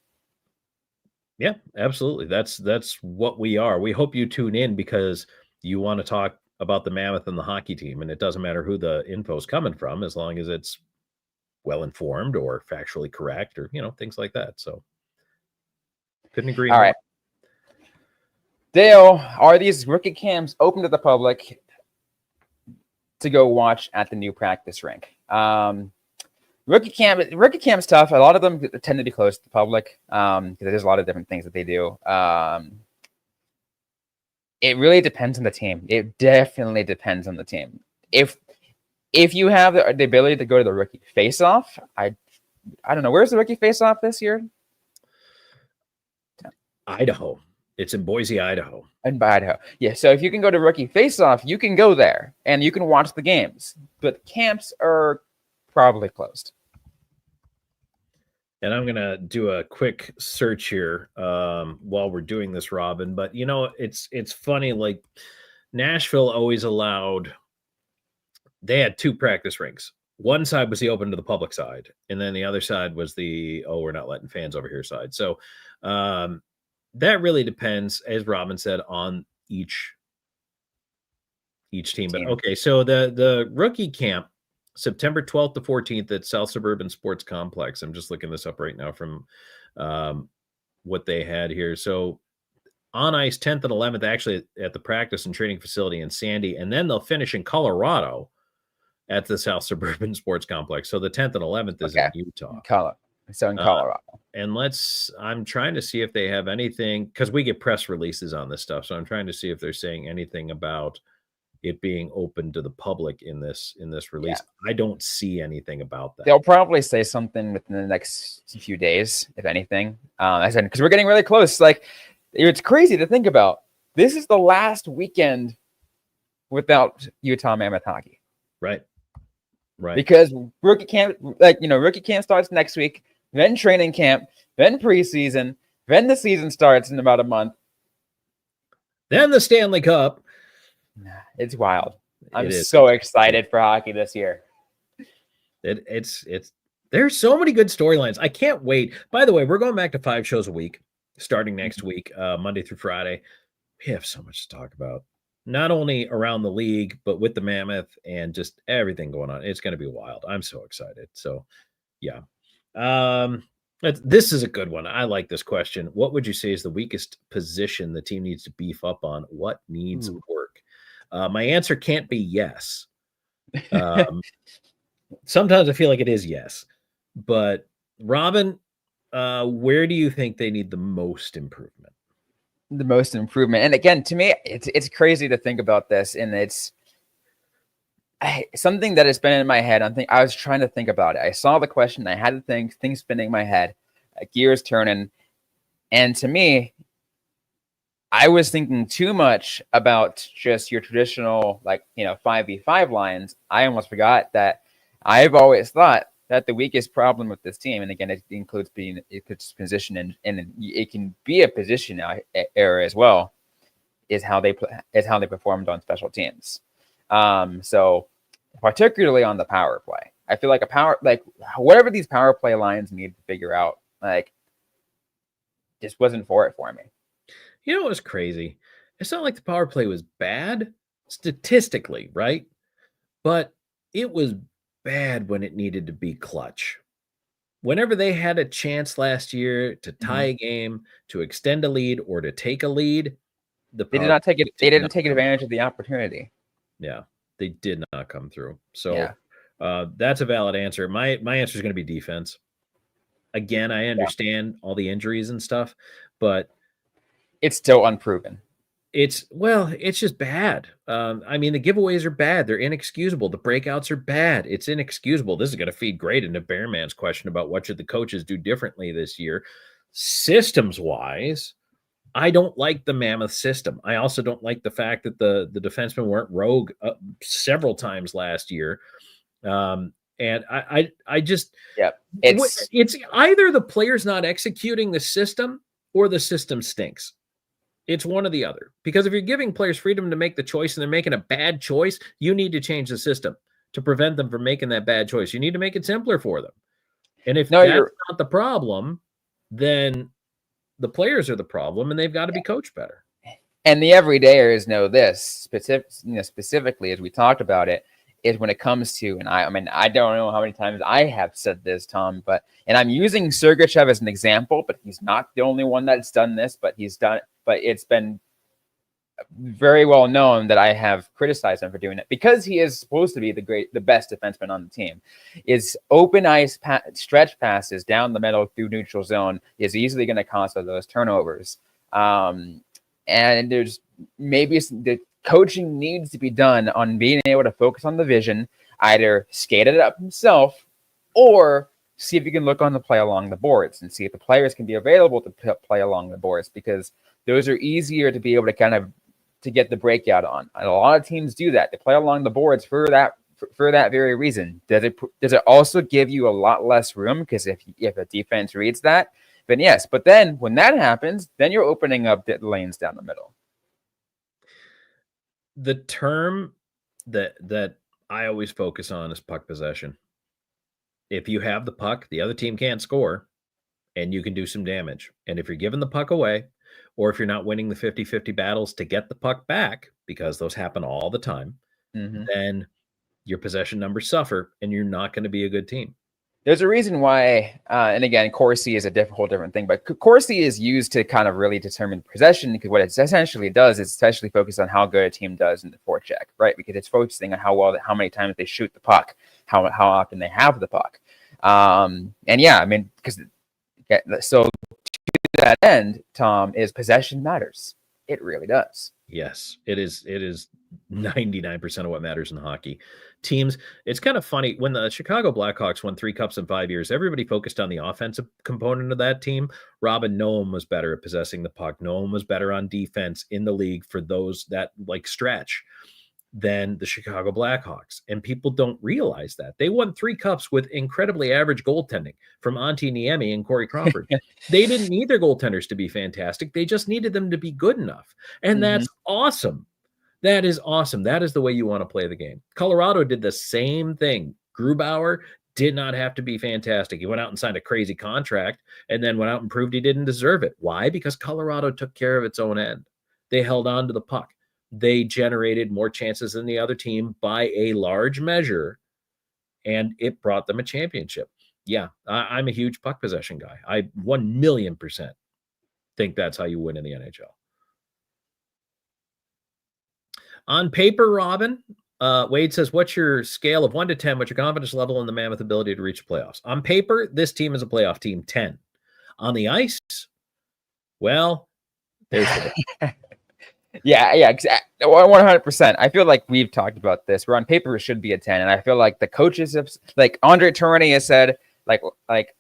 Yeah, absolutely. That's what we are. We hope you tune in because you want to talk about the Mammoth and the hockey team, and it doesn't matter who the info's coming from, as long as it's well informed or factually correct, or things like that. So, couldn't agree All more. right, Dale, are these rookie camps open to the public to go watch at the new practice rink? Rookie camp's tough. A lot of them tend to be closed to the public because there's a lot of different things that they do. It really depends on the team. It definitely depends on the team. If you have the ability to go to the rookie face-off, I don't know. Where's the rookie face-off this year? Idaho. It's in Boise, Idaho. And by Idaho. Yeah, so if you can go to rookie face-off, you can go there and you can watch the games. But camps are probably closed. And I'm going to do a quick search here while we're doing this, Robin. But, it's funny. Like, Nashville always allowed – they had two practice rinks. One side was the open to the public side, and then the other side was the, we're not letting fans over here side. So that really depends, as Robin said, on each team. But, okay, so the rookie camp, September 12th to 14th at South Suburban Sports Complex. I'm just looking this up right now from what they had here. So on ice 10th and 11th, actually at the practice and training facility in Sandy, and then they'll finish in Colorado at the South Suburban Sports Complex. So the 10th and 11th is in Utah. So in Colorado. And I'm trying to see if they have anything, because we get press releases on this stuff. So I'm trying to see if they're saying anything about it being open to the public in this release. Yeah. I don't see anything about that. They'll probably say something within the next few days, if anything. I said, because we're getting really close. Like, it's crazy to think about. This is the last weekend without Utah Mammoth hockey. Right. Because rookie camp starts next week, then training camp, then preseason, then the season starts in about a month. Then the Stanley Cup. It's wild. I'm so excited for hockey this year. It's there's so many good storylines. I can't wait. By the way, we're going back to 5 shows a week starting next week, Monday through Friday. We have so much to talk about, not only around the league, but with the Mammoth and just everything going on. It's going to be wild. I'm so excited. So, yeah. This is a good one. I like this question. What would you say is the weakest position the team needs to beef up on? What needs work? My answer can't be yes. Sometimes I feel like it is yes. But, Robin, where do you think they need the most improvement? The most improvement. And again, to me, it's crazy to think about this. And it's something that has been in my head. I was trying to think about it. I saw the question. I had to think, things spinning in my head, gears turning. And to me, I was thinking too much about just your traditional, 5v5 lines. I almost forgot that I've always thought that the weakest problem with this team, and again, it includes position and it can be a position error as well, is how they performed on special teams. So particularly on the power play, I feel like whatever these power play lines need to figure out, just wasn't for me. You know, it was crazy. It's not like the power play was bad statistically, right? But it was bad when it needed to be clutch. Whenever they had a chance last year to tie a game, to extend a lead, or to take a lead, they didn't take advantage of the opportunity. Yeah, they did not come through. So that's a valid answer. My answer is going to be defense. Again, I understand all the injuries and stuff, but it's still unproven. It's just bad. I mean, the giveaways are bad. They're inexcusable. The breakouts are bad. It's inexcusable. This is going to feed great into Bearman's question about what should the coaches do differently this year. Systems-wise, I don't like the Mammoth system. I also don't like the fact that the defensemen weren't rogue several times last year. And I just, Yep. It's it's either the player's not executing the system or the system stinks. It's one or the other. Because if you're giving players freedom to make the choice and they're making a bad choice, you need to change the system to prevent them from making that bad choice. You need to make it simpler for them. And if that's not the problem, then the players are the problem and they've got to be coached better. And the everydayers know this specifically, as we talked about it, is when it comes to, and I mean, I don't know how many times I have said this, Tom, and I'm using Sergachev as an example, but he's not the only one that's done this, but it's been very well known that I have criticized him for doing it because he is supposed to be the best defenseman on the team. Is open ice stretch passes down the middle through neutral zone is easily going to cost us those turnovers. And there's maybe the coaching needs to be done on being able to focus on the vision, either skate it up himself or see if you can look on the play along the boards and see if the players can be available to play along the boards, because those are easier to be able to kind of to get the breakout on. And a lot of teams do that. They play along the boards for that very reason. Does it also give you a lot less room? Because if a defense reads that, then yes. But then when that happens, then you're opening up the lanes down the middle. The term that I always focus on is puck possession. If you have the puck, the other team can't score, and you can do some damage. And if you're giving the puck away, or if you're not winning the 50-50 battles to get the puck back, because those happen all the time, then your possession numbers suffer, and you're not going to be a good team. There's a reason why, and again, Corsi is a whole different thing, but Corsi is used to kind of really determine possession, because what it essentially does is essentially focus on how good a team does in the forecheck, right? Because it's focusing on how many times they shoot the puck, how often they have the puck. And yeah, I mean, so to that end, Tom, is possession matters. It really does. Yes, it is 99% of what matters in hockey. Teams, it's kind of funny, when the Chicago Blackhawks won 3 cups in 5 years, everybody focused on the offensive component of that team. Robin, no one was better at possessing the puck. No one was better on defense in the league for that stretch than the Chicago Blackhawks. And people don't realize that. They won 3 cups with incredibly average goaltending from Antti Niemi and Corey Crawford. They didn't need their goaltenders to be fantastic. They just needed them to be good enough. And that's awesome. That is awesome. That is the way you want to play the game. Colorado did the same thing. Grubauer did not have to be fantastic. He went out and signed a crazy contract and then went out and proved he didn't deserve it. Why? Because Colorado took care of its own end. They held on to the puck. They generated more chances than the other team by a large measure, and it brought them a championship. Yeah, I'm a huge puck possession guy. I 1,000,000% think that's how you win in the NHL. On paper, Robin, Wade says, what's your scale of 1 to 10? What's your confidence level in the Mammoth ability to reach playoffs? On paper, this team is a playoff team, 10. On the ice, well, there's the Yeah, exactly. 100%. I feel like we've talked about this. Where on paper it should be a 10, and I feel like the coaches have, like Andre Tourigny has said, like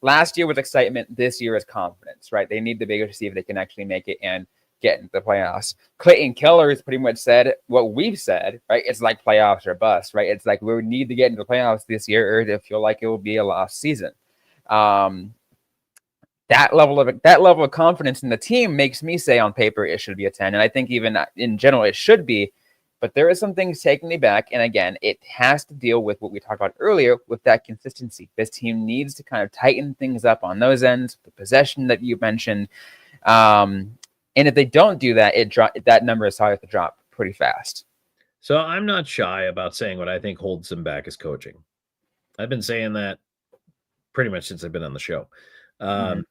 last year was excitement, this year is confidence, right? They need the bigger to see if they can actually make it and get into the playoffs. Clayton Keller has pretty much said what we've said, right? It's like playoffs or bust, right? It's like we need to get into the playoffs this year, or they feel like it will be a lost season. That level of confidence in the team makes me say on paper it should be a 10. And I think even in general it should be. But there are some things taking me back. And again, it has to deal with what we talked about earlier with that consistency. This team needs to kind of tighten things up on those ends, the possession that you mentioned. And if they don't do that, that number is starting to drop pretty fast. So I'm not shy about saying what I think holds them back is coaching. I've been saying that pretty much since I've been on the show. And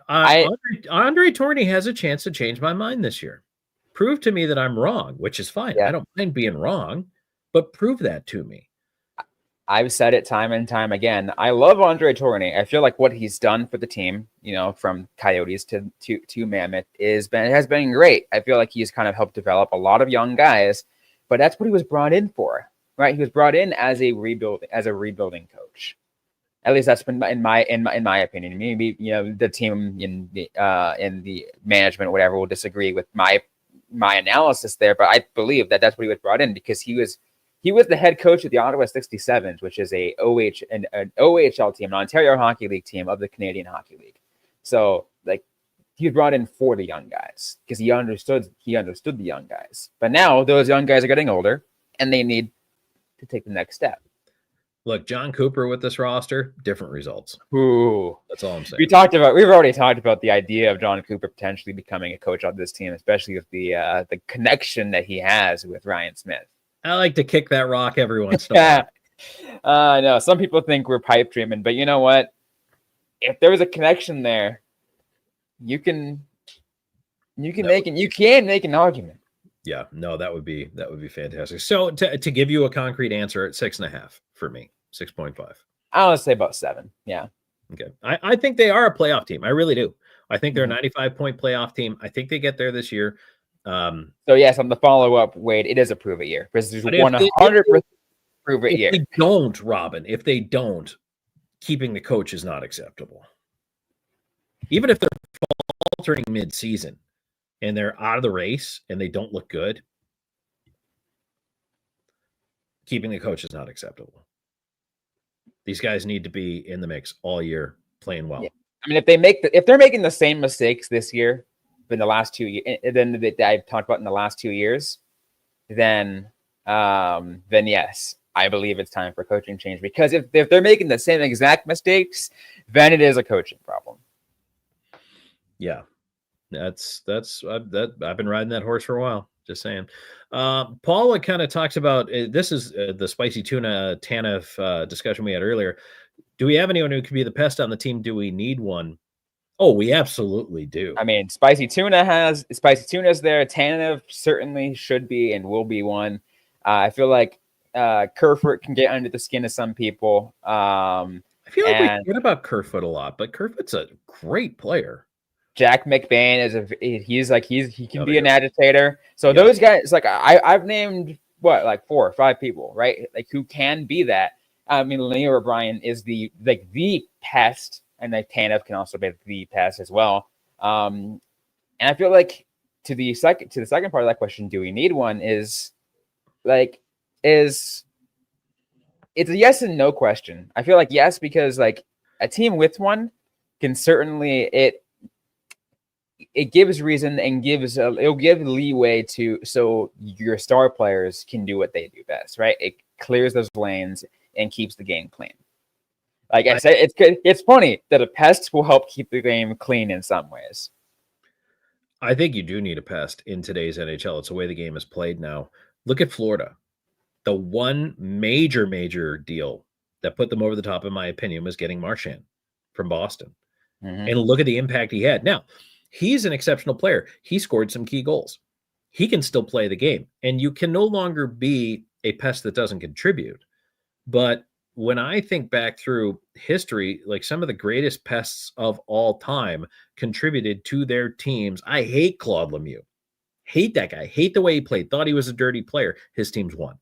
Andre Tourigny has a chance to change my mind this year. Prove to me that I'm wrong, which is fine. Yeah. I don't mind being wrong, but prove that to me. I've said it time and time again. I love Andre Tourigny. I feel like what he's done for the team, from Coyotes to Mammoth, has been great. I feel like he's kind of helped develop a lot of young guys, but that's what he was brought in for, right? He was brought in as a rebuilding coach. At least that's been in my opinion. Maybe the team in the management or whatever will disagree with my analysis there, but I believe that that's what he was brought in because he was he was the head coach of the Ottawa 67s, which is an OHL team, an Ontario Hockey League team of the Canadian Hockey League. So like he brought in for the young guys because he understood the young guys. But now those young guys are getting older and they need to take the next step. Look, John Cooper with this roster, different results. Ooh. That's all I'm saying. We've already talked about the idea of John Cooper potentially becoming a coach on this team, especially with the connection that he has with Ryan Smith. I like to kick that rock every once in a while. I know some people think we're pipe dreaming, but you know what? If there was a connection there, you can make an argument. Yeah, no, that would be fantastic. So to give you a concrete answer, at 6.5 for me, 6.5. I want to say about 7. Yeah. Okay. I think they are a playoff team. I really do. I think they're a 95-point playoff team. I think they get there this year. So yes, on the follow-up, Wade, it is a prove it year. This is 100% prove it year. If they don't, Robin, if they don't, keeping the coach is not acceptable. Even if they're faltering mid-season and they're out of the race and they don't look good, keeping the coach is not acceptable. These guys need to be in the mix all year, playing well. Yeah. I mean, if they're making the same mistakes this year in the last 2 years, then that I've talked about in the last 2 years, then yes, I believe it's time for coaching change. Because if they're making the same exact mistakes, then it is a coaching problem. Yeah, that's I've been riding that horse for a while. Just saying. Paula kind of talks about this is the spicy tuna Tanev discussion we had earlier. Do we have anyone who could be the pest on the team? Do we need one? Oh, we absolutely do. I mean, spicy tuna is there. Tanev certainly should be and will be one. I feel like Kerfoot can get under the skin of some people. I feel like we forget about Kerfoot a lot, but Kerfoot's a great player. Jack McBain he can be an agitator. So those guys, like I've named 4 or 5 people, right? Like who can be that. I mean, Leo O'Brien is the pest, and like Tanev can also be the pest as well. And I feel like to the second part of that question, do we need one? It's a yes and no question. I feel like yes, because like a team with one can certainly it gives reason and it'll give leeway so your star players can do what they do best, right? It clears those lanes and keeps the game clean. Like I said, it's funny that a pest will help keep the game clean in some ways. I think you do need a pest in today's NHL. It's the way the game is played now. Look at Florida. The one major deal that put them over the top, in my opinion, was getting Marchand from Boston. Mm-hmm. And look at the impact he had. Now, he's an exceptional player. He scored some key goals. He can still play the game. And you can no longer be a pest that doesn't contribute. But when I think back through history, like some of the greatest pests of all time contributed to their teams. I hate Claude Lemieux. Hate that guy. Hate the way he played. Thought he was a dirty player. His teams won.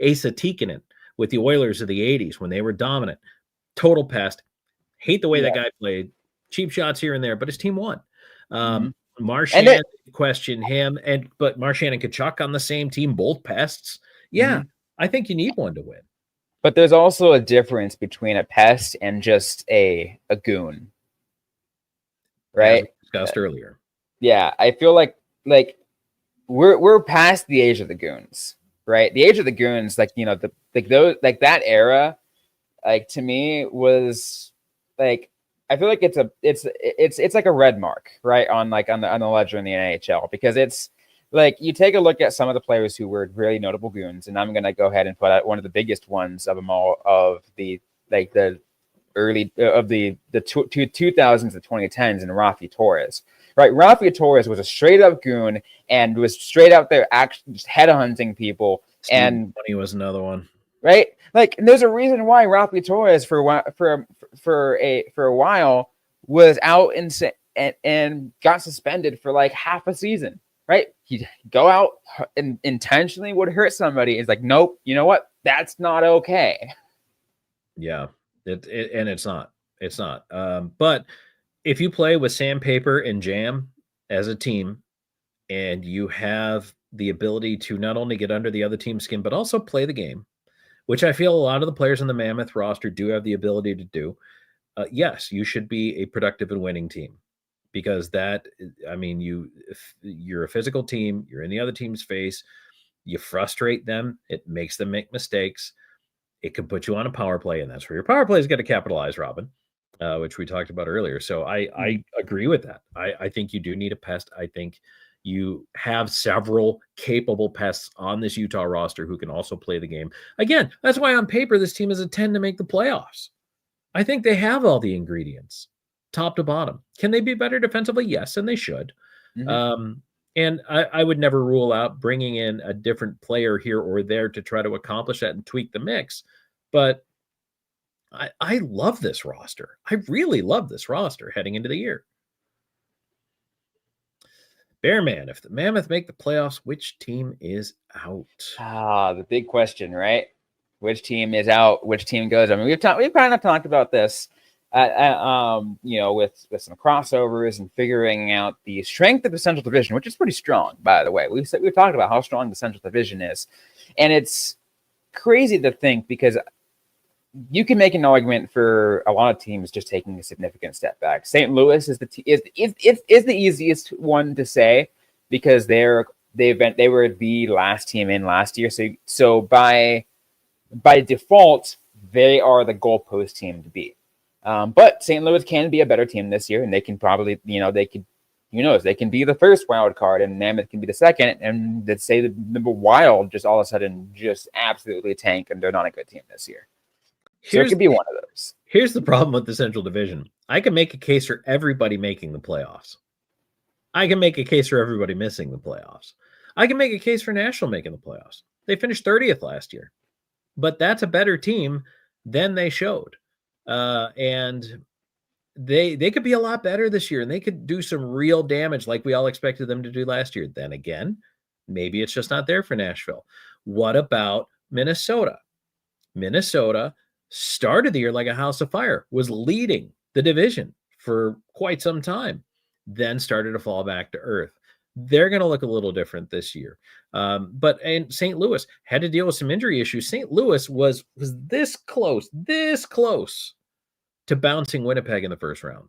Asa Tikkanen with the Oilers of the 80s when they were dominant. Total pest. Hate the way that guy played. Cheap shots here and there, but his team won. Marchand, question him, but Marchand and Tkachuk on the same team, both pests. Yeah, I think you need one to win. But there's also a difference between a pest and just a goon, right? As we discussed earlier. Yeah, I feel like we're past the age of the goons, right? The age of the goons, that era, like to me was like. I feel like it's like a red mark, right, on the ledger in the NHL, because it's like you take a look at some of the players who were really notable goons, and I'm gonna go ahead and put out one of the biggest ones of them all, of the early of the 2000s and 2010s, and Rafi Torres, right? Rafi Torres was a straight up goon and was straight out there actually just headhunting people. And he was another one. Right, like, and there's a reason why Rafi Torres for a while was out and got suspended for like half a season. Right, he'd go out and intentionally would hurt somebody. It's like, nope, you know what? That's not okay. Yeah, it's not. But if you play with sandpaper and jam as a team, and you have the ability to not only get under the other team's skin, but also play the game, which I feel a lot of the players in the Mammoth roster do have the ability to do. Yes, you should be a productive and winning team, because you're a physical team. You're in the other team's face. You frustrate them. It makes them make mistakes. It could put you on a power play, and that's where your power play is going to capitalize, Robin, which we talked about earlier. So I agree with that. I think you do need a pest. I think you have several capable pests on this Utah roster who can also play the game. Again, that's why on paper this team is a 10 to make the playoffs. I think they have all the ingredients, top to bottom. Can they be better defensively? Yes, and they should. And I would never rule out bringing in a different player here or there to try to accomplish that and tweak the mix. But I love this roster. I really love this roster heading into the year. Bearman, if the Mammoth make the playoffs, which team is out? The big question, right? Which team is out? Which team goes? I mean, we've kind of talked about this, with some crossovers and figuring out the strength of the Central Division, which is pretty strong, by the way. We've talked about how strong the Central Division is, and it's crazy to think, because you can make an argument for a lot of teams just taking a significant step back. St. Louis is the easiest one to say, because they were the last team in last year. So by default, they are the goalpost team to beat. But St. Louis can be a better team this year, and they can probably, they can be the first wild card, and Mammoth can be the second, and let's say the Wild just all of a sudden just absolutely tank, and they're not a good team this year. So it could be one of those. Here's the problem with the Central Division. I can make a case for everybody making the playoffs. I can make a case for everybody missing the playoffs. I can make a case for Nashville making the playoffs. They finished 30th last year, but that's a better team than they showed. And they could be a lot better this year, and they could do some real damage like we all expected them to do last year. Then again, maybe it's just not there for Nashville. What about Minnesota? Minnesota started the year like a house of fire, was leading the division for quite some time, then started to fall back to earth. They're going to look a little different this year. But St. Louis had to deal with some injury issues. St. Louis was this close to bouncing Winnipeg in the first round.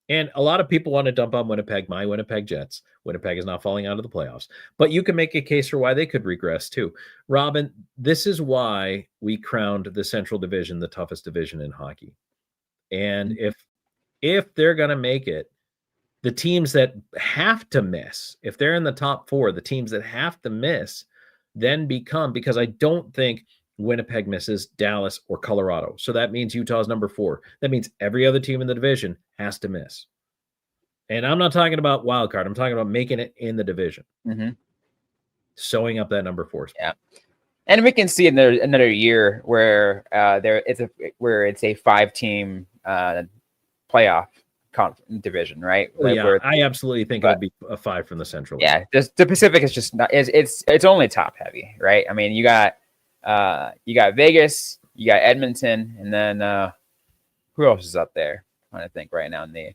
And a lot of people want to dump on Winnipeg, my Winnipeg Jets. Winnipeg is not falling out of the playoffs. But you can make a case for why they could regress too. Robin, this is why we crowned the Central Division the toughest division in hockey. And if they're going to make it, the teams that have to miss, if they're in the top four, the teams that have to miss then become, because I don't think Winnipeg misses, Dallas, or Colorado. So that means Utah's number 4. That means every other team in the division has to miss. And I'm not talking about wild card. I'm talking about making it in the division. Sewing up that number 4 spot. Yeah. And we can see another year where it's a 5-team playoff division, right? I absolutely think it'll be a 5 from the Central. Yeah, the Pacific is just not. It's only top heavy, right? I mean, you got Vegas, you got Edmonton, and then who else is up there? I'm trying to think right now. You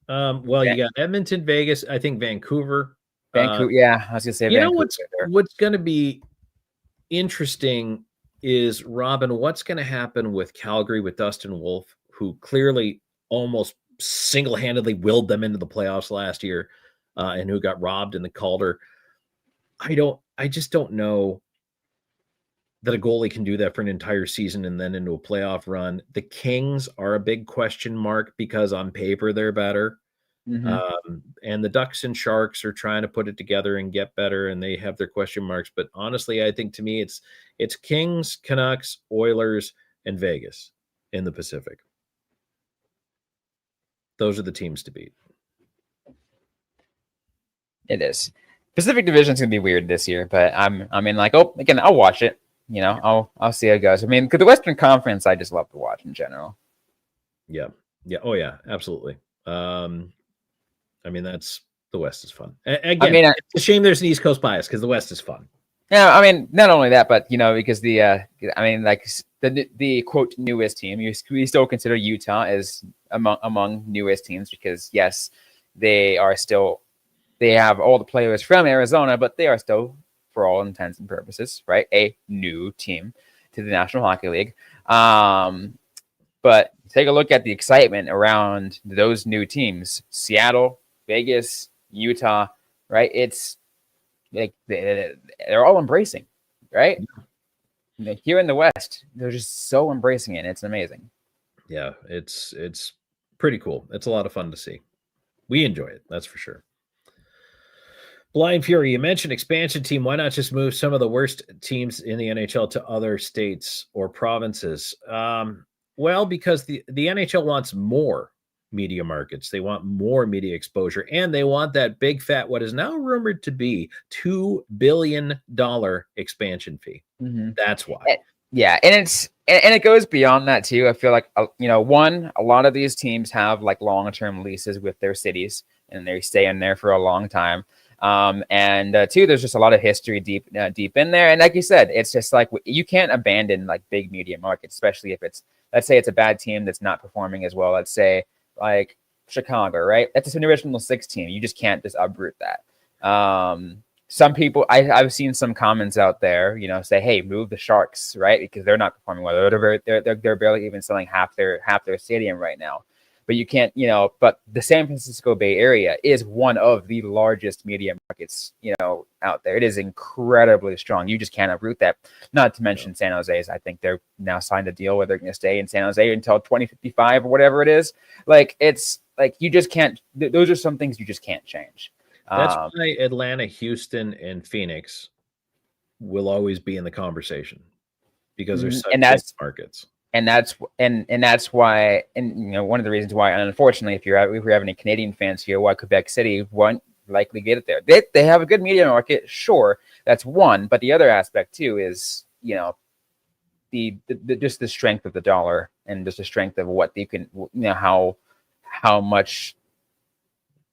got Edmonton, Vegas. I think Vancouver. Yeah, I was gonna say. You know what's going to be interesting is, Robin, what's going to happen with Calgary with Dustin Wolf, who clearly almost single-handedly willed them into the playoffs last year, and who got robbed in the Calder. I just don't know that a goalie can do that for an entire season and then into a playoff run. The Kings are a big question mark because on paper they're better. And the Ducks and Sharks are trying to put it together and get better, and they have their question marks. But honestly, I think to me it's Kings, Canucks, Oilers, and Vegas in the Pacific. Those are the teams to beat. It is. Pacific Division's gonna be weird this year, but I'll watch it. I'll see how it goes. I mean, because the Western Conference, I just love to watch in general. Yeah. Oh yeah, absolutely. That's the West is fun. Again, it's a shame there's an East Coast bias because the West is fun. Yeah, I mean, not only that, but because the quote newest team, we still consider Utah as among newest teams because yes, they are still They have all the players from Arizona, but they are still, for all intents and purposes, right, a new team to the National Hockey League. But take a look at the excitement around those new teams: Seattle, Vegas, Utah. Right? It's like they're all embracing, right? Here in the West, they're just so embracing it. It's amazing. Yeah, it's pretty cool. It's a lot of fun to see. We enjoy it, that's for sure. Blind Fury, you mentioned expansion team. Why not just move some of the worst teams in the NHL to other states or provinces? Well, because the NHL wants more media markets. They want more media exposure, and they want that big fat, what is now rumored to be $2 billion expansion fee. Mm-hmm. That's why. Yeah, and it goes beyond that too. I feel like one, a lot of these teams have like long-term leases with their cities, and they stay in there for a long time. And two, there's just a lot of history deep in there. And like you said, it's just like you can't abandon like big media markets, especially if it's, let's say it's a bad team that's not performing as well. Let's say like Chicago, right? That's an original 6 team. You just can't just uproot that. Some people, I've seen some comments out there, say, hey, move the Sharks, right? Because they're not performing well. They're barely even selling half their stadium right now. But you can't, but the San Francisco Bay Area is one of the largest media markets, out there. It is incredibly strong. You just can't uproot that. Not to mention San Jose's. I think they're now signed a deal where they're going to stay in San Jose until 2055 or whatever it is. Like, it's like, you just can't, those are some things you just can't change. That's why Atlanta, Houston, and Phoenix will always be in the conversation, because they're such big markets. And that's why, and one of the reasons why, and unfortunately, if you have any Canadian fans here, why Quebec City won't likely get it there. They have a good media market, sure, that's one, but the other aspect too is the just the strength of the dollar, and just the strength of what you can, how much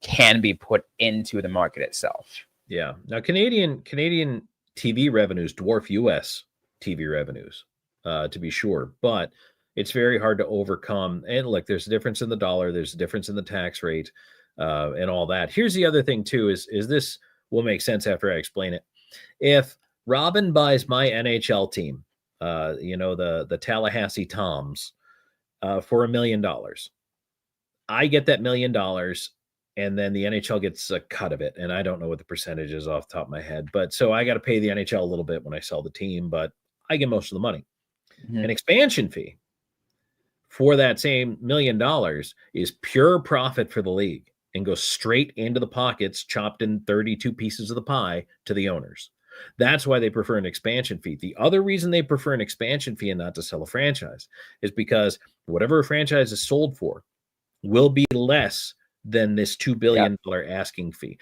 can be put into the market itself. Yeah. Now Canadian TV revenues dwarf US TV revenues. To be sure, but it's very hard to overcome. And look, there's a difference in the dollar, there's a difference in the tax rate, and all that. Here's the other thing too: is this will make sense after I explain it. If Robin buys my NHL team, the Tallahassee Toms, for $1 million, I get that $1 million, and then the NHL gets a cut of it. And I don't know what the percentage is off the top of my head, but so I got to pay the NHL a little bit when I sell the team, but I get most of the money. Mm-hmm. An expansion fee for that same $1 million is pure profit for the league and goes straight into the pockets, chopped in 32 pieces of the pie, to the owners. That's why they prefer an expansion fee. The other reason they prefer an expansion fee and not to sell a franchise is because whatever a franchise is sold for will be less than this $2 billion asking fee.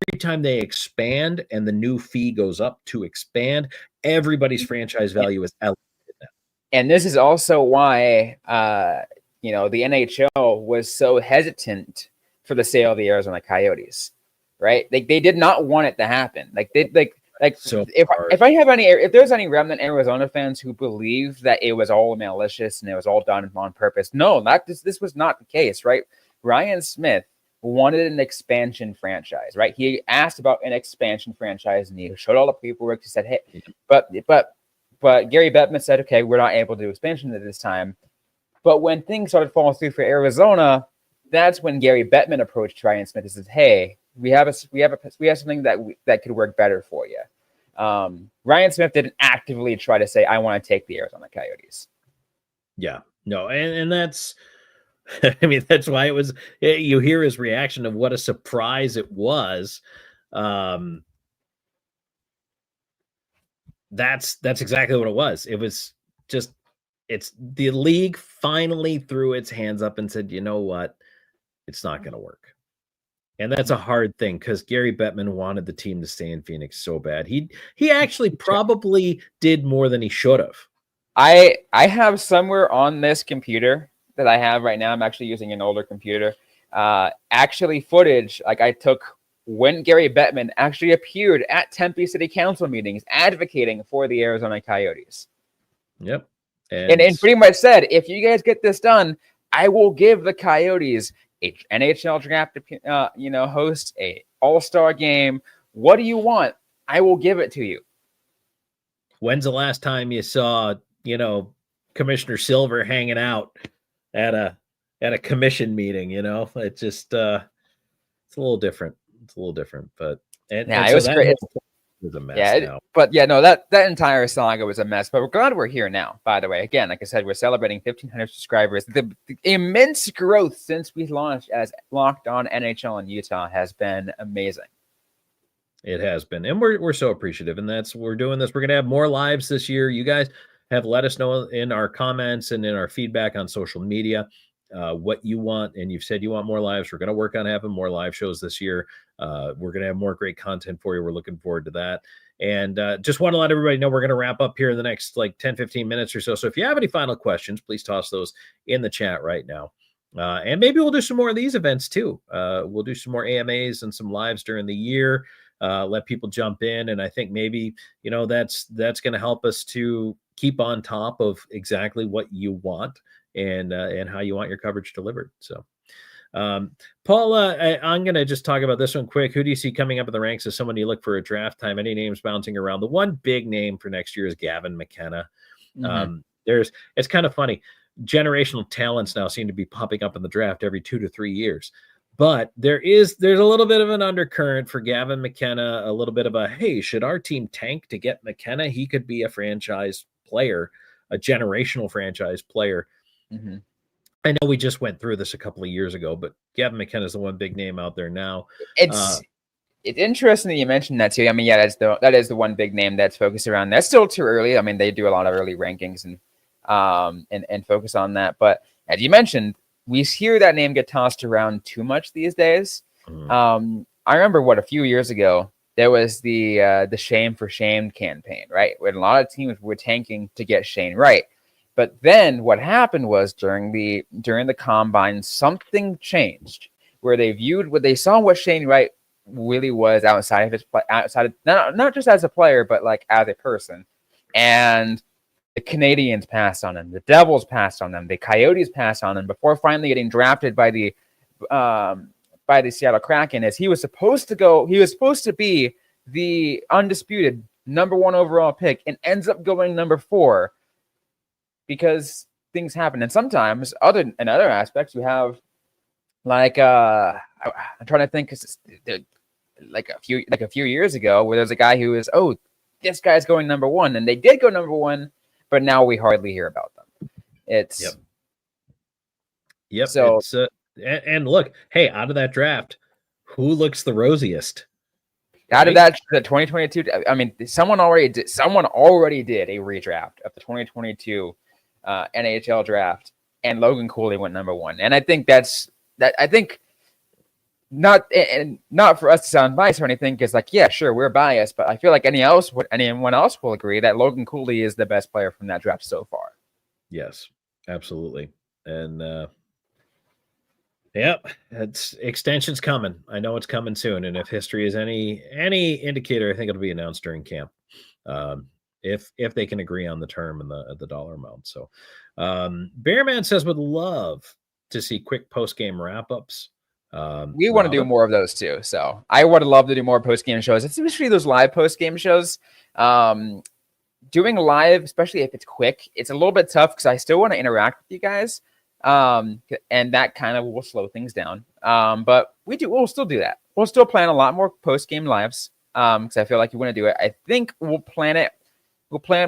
Every time they expand and the new fee goes up to expand, everybody's franchise value is elevated. And this is also why, the NHL was so hesitant for the sale of the Arizona Coyotes, right? Like, they did not want it to happen. So if there's any remnant Arizona fans who believe that it was all malicious and it was all done on purpose, no, this was not the case, right? Ryan Smith wanted an expansion franchise, right? He asked about an expansion franchise, and he showed all the paperwork. He said, hey, but Gary Bettman said, okay, we're not able to do expansion at this time. But when things started falling through for Arizona, that's when Gary Bettman approached Ryan Smith and says, hey, we have something that could work better for you. Ryan Smith didn't actively try to say, I want to take the Arizona Coyotes. Yeah, no. And that's, I mean, that's why it was, you hear his reaction of what a surprise it was. That's exactly what it was. It was just, it's the league finally threw its hands up and said, you know what, it's not going to work. And that's a hard thing, because Gary Bettman wanted the team to stay in Phoenix so bad. He actually probably did more than he should have. I have somewhere on this computer that I have right now, I'm actually using an older computer, actually footage like I took when Gary Bettman actually appeared at Tempe City Council meetings advocating for the Arizona Coyotes. Yep. And pretty much said, if you guys get this done, I will give the Coyotes a NHL draft, host, a all-star game. What do you want? I will give it to you. When's the last time you saw, Commissioner Silver hanging out at a commission meeting? It's just it's a little different. But It so was that great. is a mess now. But that entire saga was a mess. But we're glad we're here now. By the way, again, like I said, we're celebrating 1,500 subscribers. The immense growth since we launched as Locked On NHL in Utah has been amazing. It has been, and we're so appreciative, and we're doing this. We're going to have more lives this year. You guys have let us know in our comments and in our feedback on social media what you want, and you've said you want more lives. We're going to work on having more live shows this year. We're going to have more great content for you. We're looking forward to that. And just want to let everybody know we're going to wrap up here in the next 10, 15 minutes or so. So if you have any final questions, please toss those in the chat right now. And maybe we'll do some more of these events too. We'll do some more AMAs and some lives during the year. Let people jump in. And I think maybe, that's going to help us to keep on top of exactly what you want and how you want your coverage delivered. So, Paula, I'm going to just talk about this one quick. Who do you see coming up in the ranks as someone you look for a draft time? Any names bouncing around? The one big name for next year is Gavin McKenna. Mm-hmm. It's kind of funny. Generational talents now seem to be popping up in the draft every 2 to 3 years. But there's a little bit of an undercurrent for Gavin McKenna, a little bit of a, hey, should our team tank to get McKenna? He could be a franchise player, a generational franchise player. Mm-hmm. I know we just went through this a couple of years ago, but Gavin McKenna is the one big name out there now. It's interesting that you mentioned that too. I mean, yeah, that is the one big name that's focused around. That's still too early. I mean, they do a lot of early rankings and focus on that. But as you mentioned, we hear that name get tossed around too much these days. Mm. I remember a few years ago, there was the Shame for Shame campaign, right? When a lot of teams were tanking to get Shane Wright. But then what happened was during the combine, something changed where they saw what Shane Wright really was outside of not just as a player, but like as a person. And the Canadians passed on him. The Devils passed on them. The Coyotes passed on him before finally getting drafted by the Seattle Kraken. As he was supposed to be the undisputed number 1 overall pick and ends up going number 4 because things happen. And sometimes in other aspects, you have I'm trying to think, like a few years ago where there's a guy who is, this guy's going number 1, and they did go number 1. But now we hardly hear about them. It's yep. So and look, hey, out of that draft, who looks the rosiest? Out of that, the 2022. I mean, someone already did a redraft of the 2022 NHL draft, and Logan Cooley went number 1. And I think I think not for us to sound biased or anything, because yeah, sure, we're biased, but I feel like anyone else will agree that Logan Cooley is the best player from that draft so far. Yes, absolutely. And it's extension's coming. I know it's coming soon, and if history is any indicator, I think it'll be announced during camp. If they can agree on the term and the dollar amount. So Bearman says would love to see quick post-game wrap-ups. We want to do more of those too. So I would love to do more post-game shows, especially those live post-game shows. Doing live, especially if it's quick, it's a little bit tough because I still want to interact with you guys. And that kind of will slow things down. But we'll still do that. We'll still plan a lot more post-game lives. Because I feel like you want to do it. I think we'll plan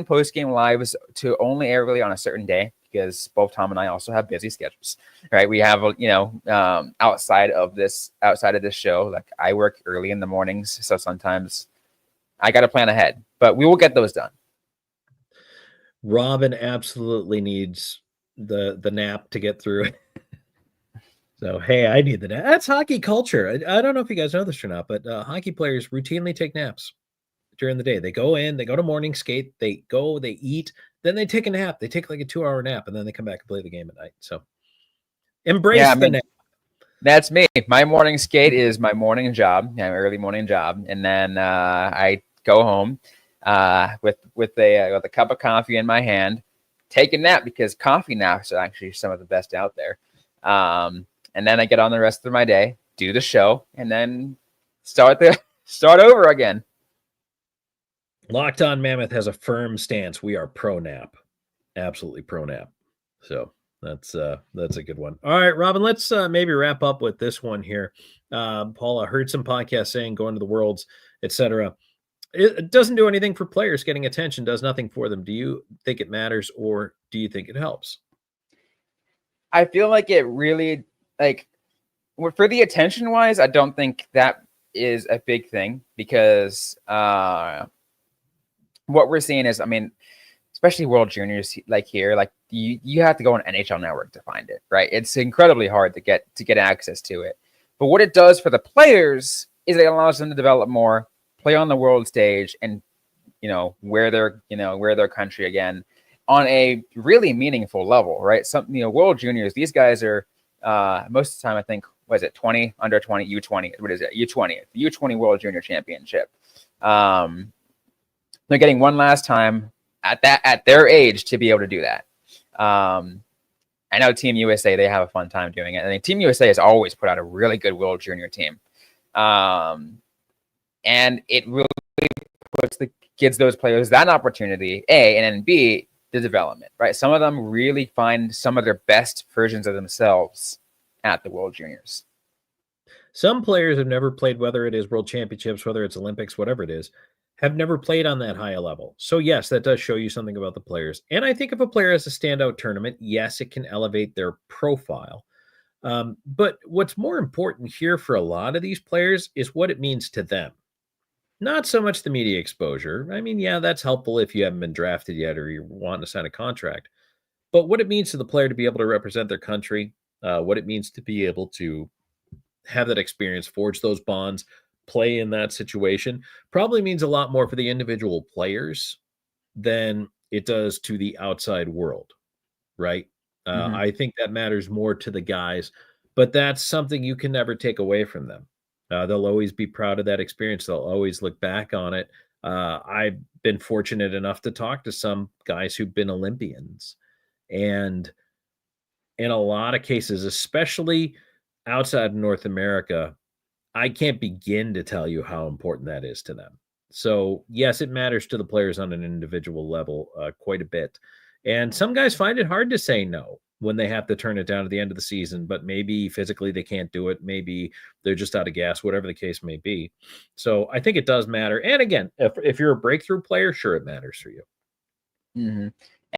post-game lives to only air really on a certain day, because both Tom and I also have busy schedules, right? We have, outside of this show, like I work early in the mornings. So sometimes I got to plan ahead, but we will get those done. Robin absolutely needs the nap to get through it. So, hey, I need the nap. That's hockey culture. I don't know if you guys know this or not, but hockey players routinely take naps during the day. They go to morning skate, they eat, then they take a nap. They take like a 2-hour nap, and then they come back and play the game at night. So embrace the nap. That's me. My morning skate is my morning job, my early morning job. And then I go home with a cup of coffee in my hand, take a nap, because coffee naps are actually some of the best out there. and then I get on the rest of my day, do the show, and then start over again. Locked On Mammoth has a firm stance. We are pro nap, absolutely pro nap. So that's a good one. All right, Robin, let's maybe wrap up with this one here. Paula, heard some podcasts saying going to the Worlds, etc. It doesn't do anything for players. Getting attention does nothing for them. Do you think it matters, or do you think it helps? I feel like it really, like, for the attention wise, I don't think that is a big thing, because what we're seeing is, I mean, especially World Juniors, like here, like you have to go on NHL Network to find it, right? It's incredibly hard to get access to it. But what it does for the players is it allows them to develop more, play on the world stage, and wear their country again on a really meaningful level, right? World Juniors, these guys are most of the time, I think, what is it, 20, under 20, U20, what is it, U20, the U20 World Junior Championship. They're getting one last time at their age to be able to do that. I know Team USA, they have a fun time doing it. I think Team USA has always put out a really good World Junior team. And it really gives those players that opportunity, A, and then B, the development, right? Some of them really find some of their best versions of themselves at the World Juniors. Some players have never played, whether it is World Championships, whether it's Olympics, whatever it is, have never played on that high a level. So yes, that does show you something about the players. And I think if a player has a standout tournament, yes, it can elevate their profile. But what's more important here for a lot of these players is what it means to them. Not so much the media exposure. I mean, yeah, that's helpful if you haven't been drafted yet or you're wanting to sign a contract. But what it means to the player to be able to represent their country, what it means to be able to have that experience, forge those bonds, play in that situation, probably means a lot more for the individual players than it does to the outside world, right? I think that matters more to the guys, but that's something you can never take away from them. They'll always be proud of that experience. They'll always look back on it. I've been fortunate enough to talk to some guys who've been Olympians, and in a lot of cases, especially outside of North America, I can't begin to tell you how important that is to them. So yes, it matters to the players on an individual level quite a bit. And some guys find it hard to say no when they have to turn it down at the end of the season, but maybe physically they can't do it. Maybe they're just out of gas, whatever the case may be. So I think it does matter. And again, if you're a breakthrough player, sure, it matters for you. Mm-hmm.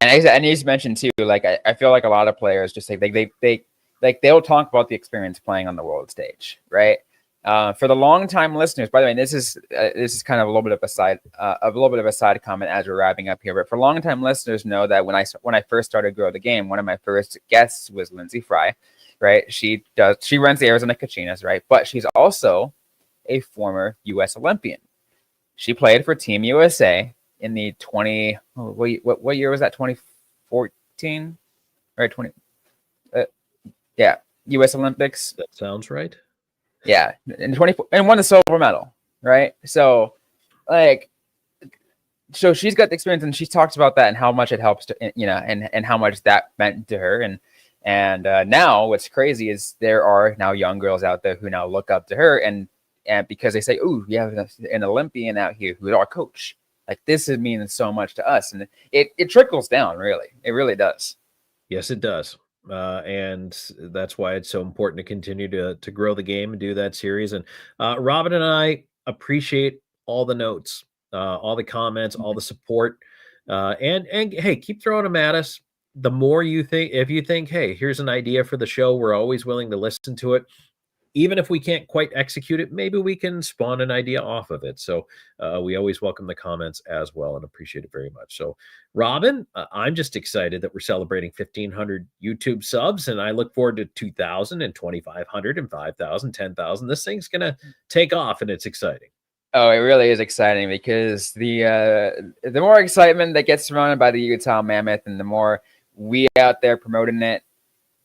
And he's mentioned too, like, I feel like a lot of players just they'll talk about the experience playing on the world stage, right? For the long-time listeners, by the way, this is kind of a little bit of a side comment as we're wrapping up here. But for long-time listeners, know that when I first started Grow the Game, one of my first guests was Lindsay Fry, right? She runs the Arizona Kachinas, right? But she's also a former U.S. Olympian. She played for Team USA in the what year was that? 2014, right? 20. Yeah, U.S. Olympics. That sounds right. Yeah, and won the silver medal, right? So, so she's got the experience, and she talks about that and how much it helps to, and how much that meant to her. And now what's crazy is there are now young girls out there who now look up to her, and because they say, "Ooh, we have an Olympian out here who is our coach." Like, this means so much to us, and it trickles down. Really, it really does. Yes, it does. And that's why it's so important to continue to grow the game and do that series. And Robin and I appreciate all the notes, all the comments, all the support. And hey, keep throwing them at us. The more you think, if you think, hey, here's an idea for the show, we're always willing to listen to it. Even if we can't quite execute it, maybe we can spawn an idea off of it. So we always welcome the comments as well and appreciate it very much. So Robin, I'm just excited that we're celebrating 1,500 YouTube subs, and I look forward to 2,000 and 2,500 and 5,000, 10,000. This thing's going to take off, and it's exciting. Oh, it really is exciting, because the more excitement that gets surrounded by the Utah Mammoth, and the more we out there promoting it,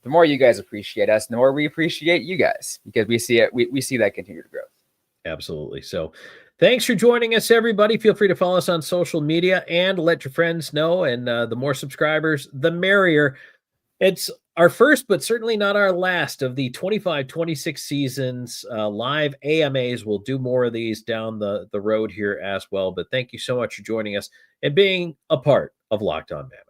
the more you guys appreciate us, and the more we appreciate you guys, because we see it. We see that continued growth. Absolutely. So thanks for joining us, everybody. Feel free to follow us on social media and let your friends know. And the more subscribers, the merrier. It's our first, but certainly not our last of the 25-26 seasons. Live AMAs. We'll do more of these down the road here as well. But thank you so much for joining us and being a part of Locked On Mammoth.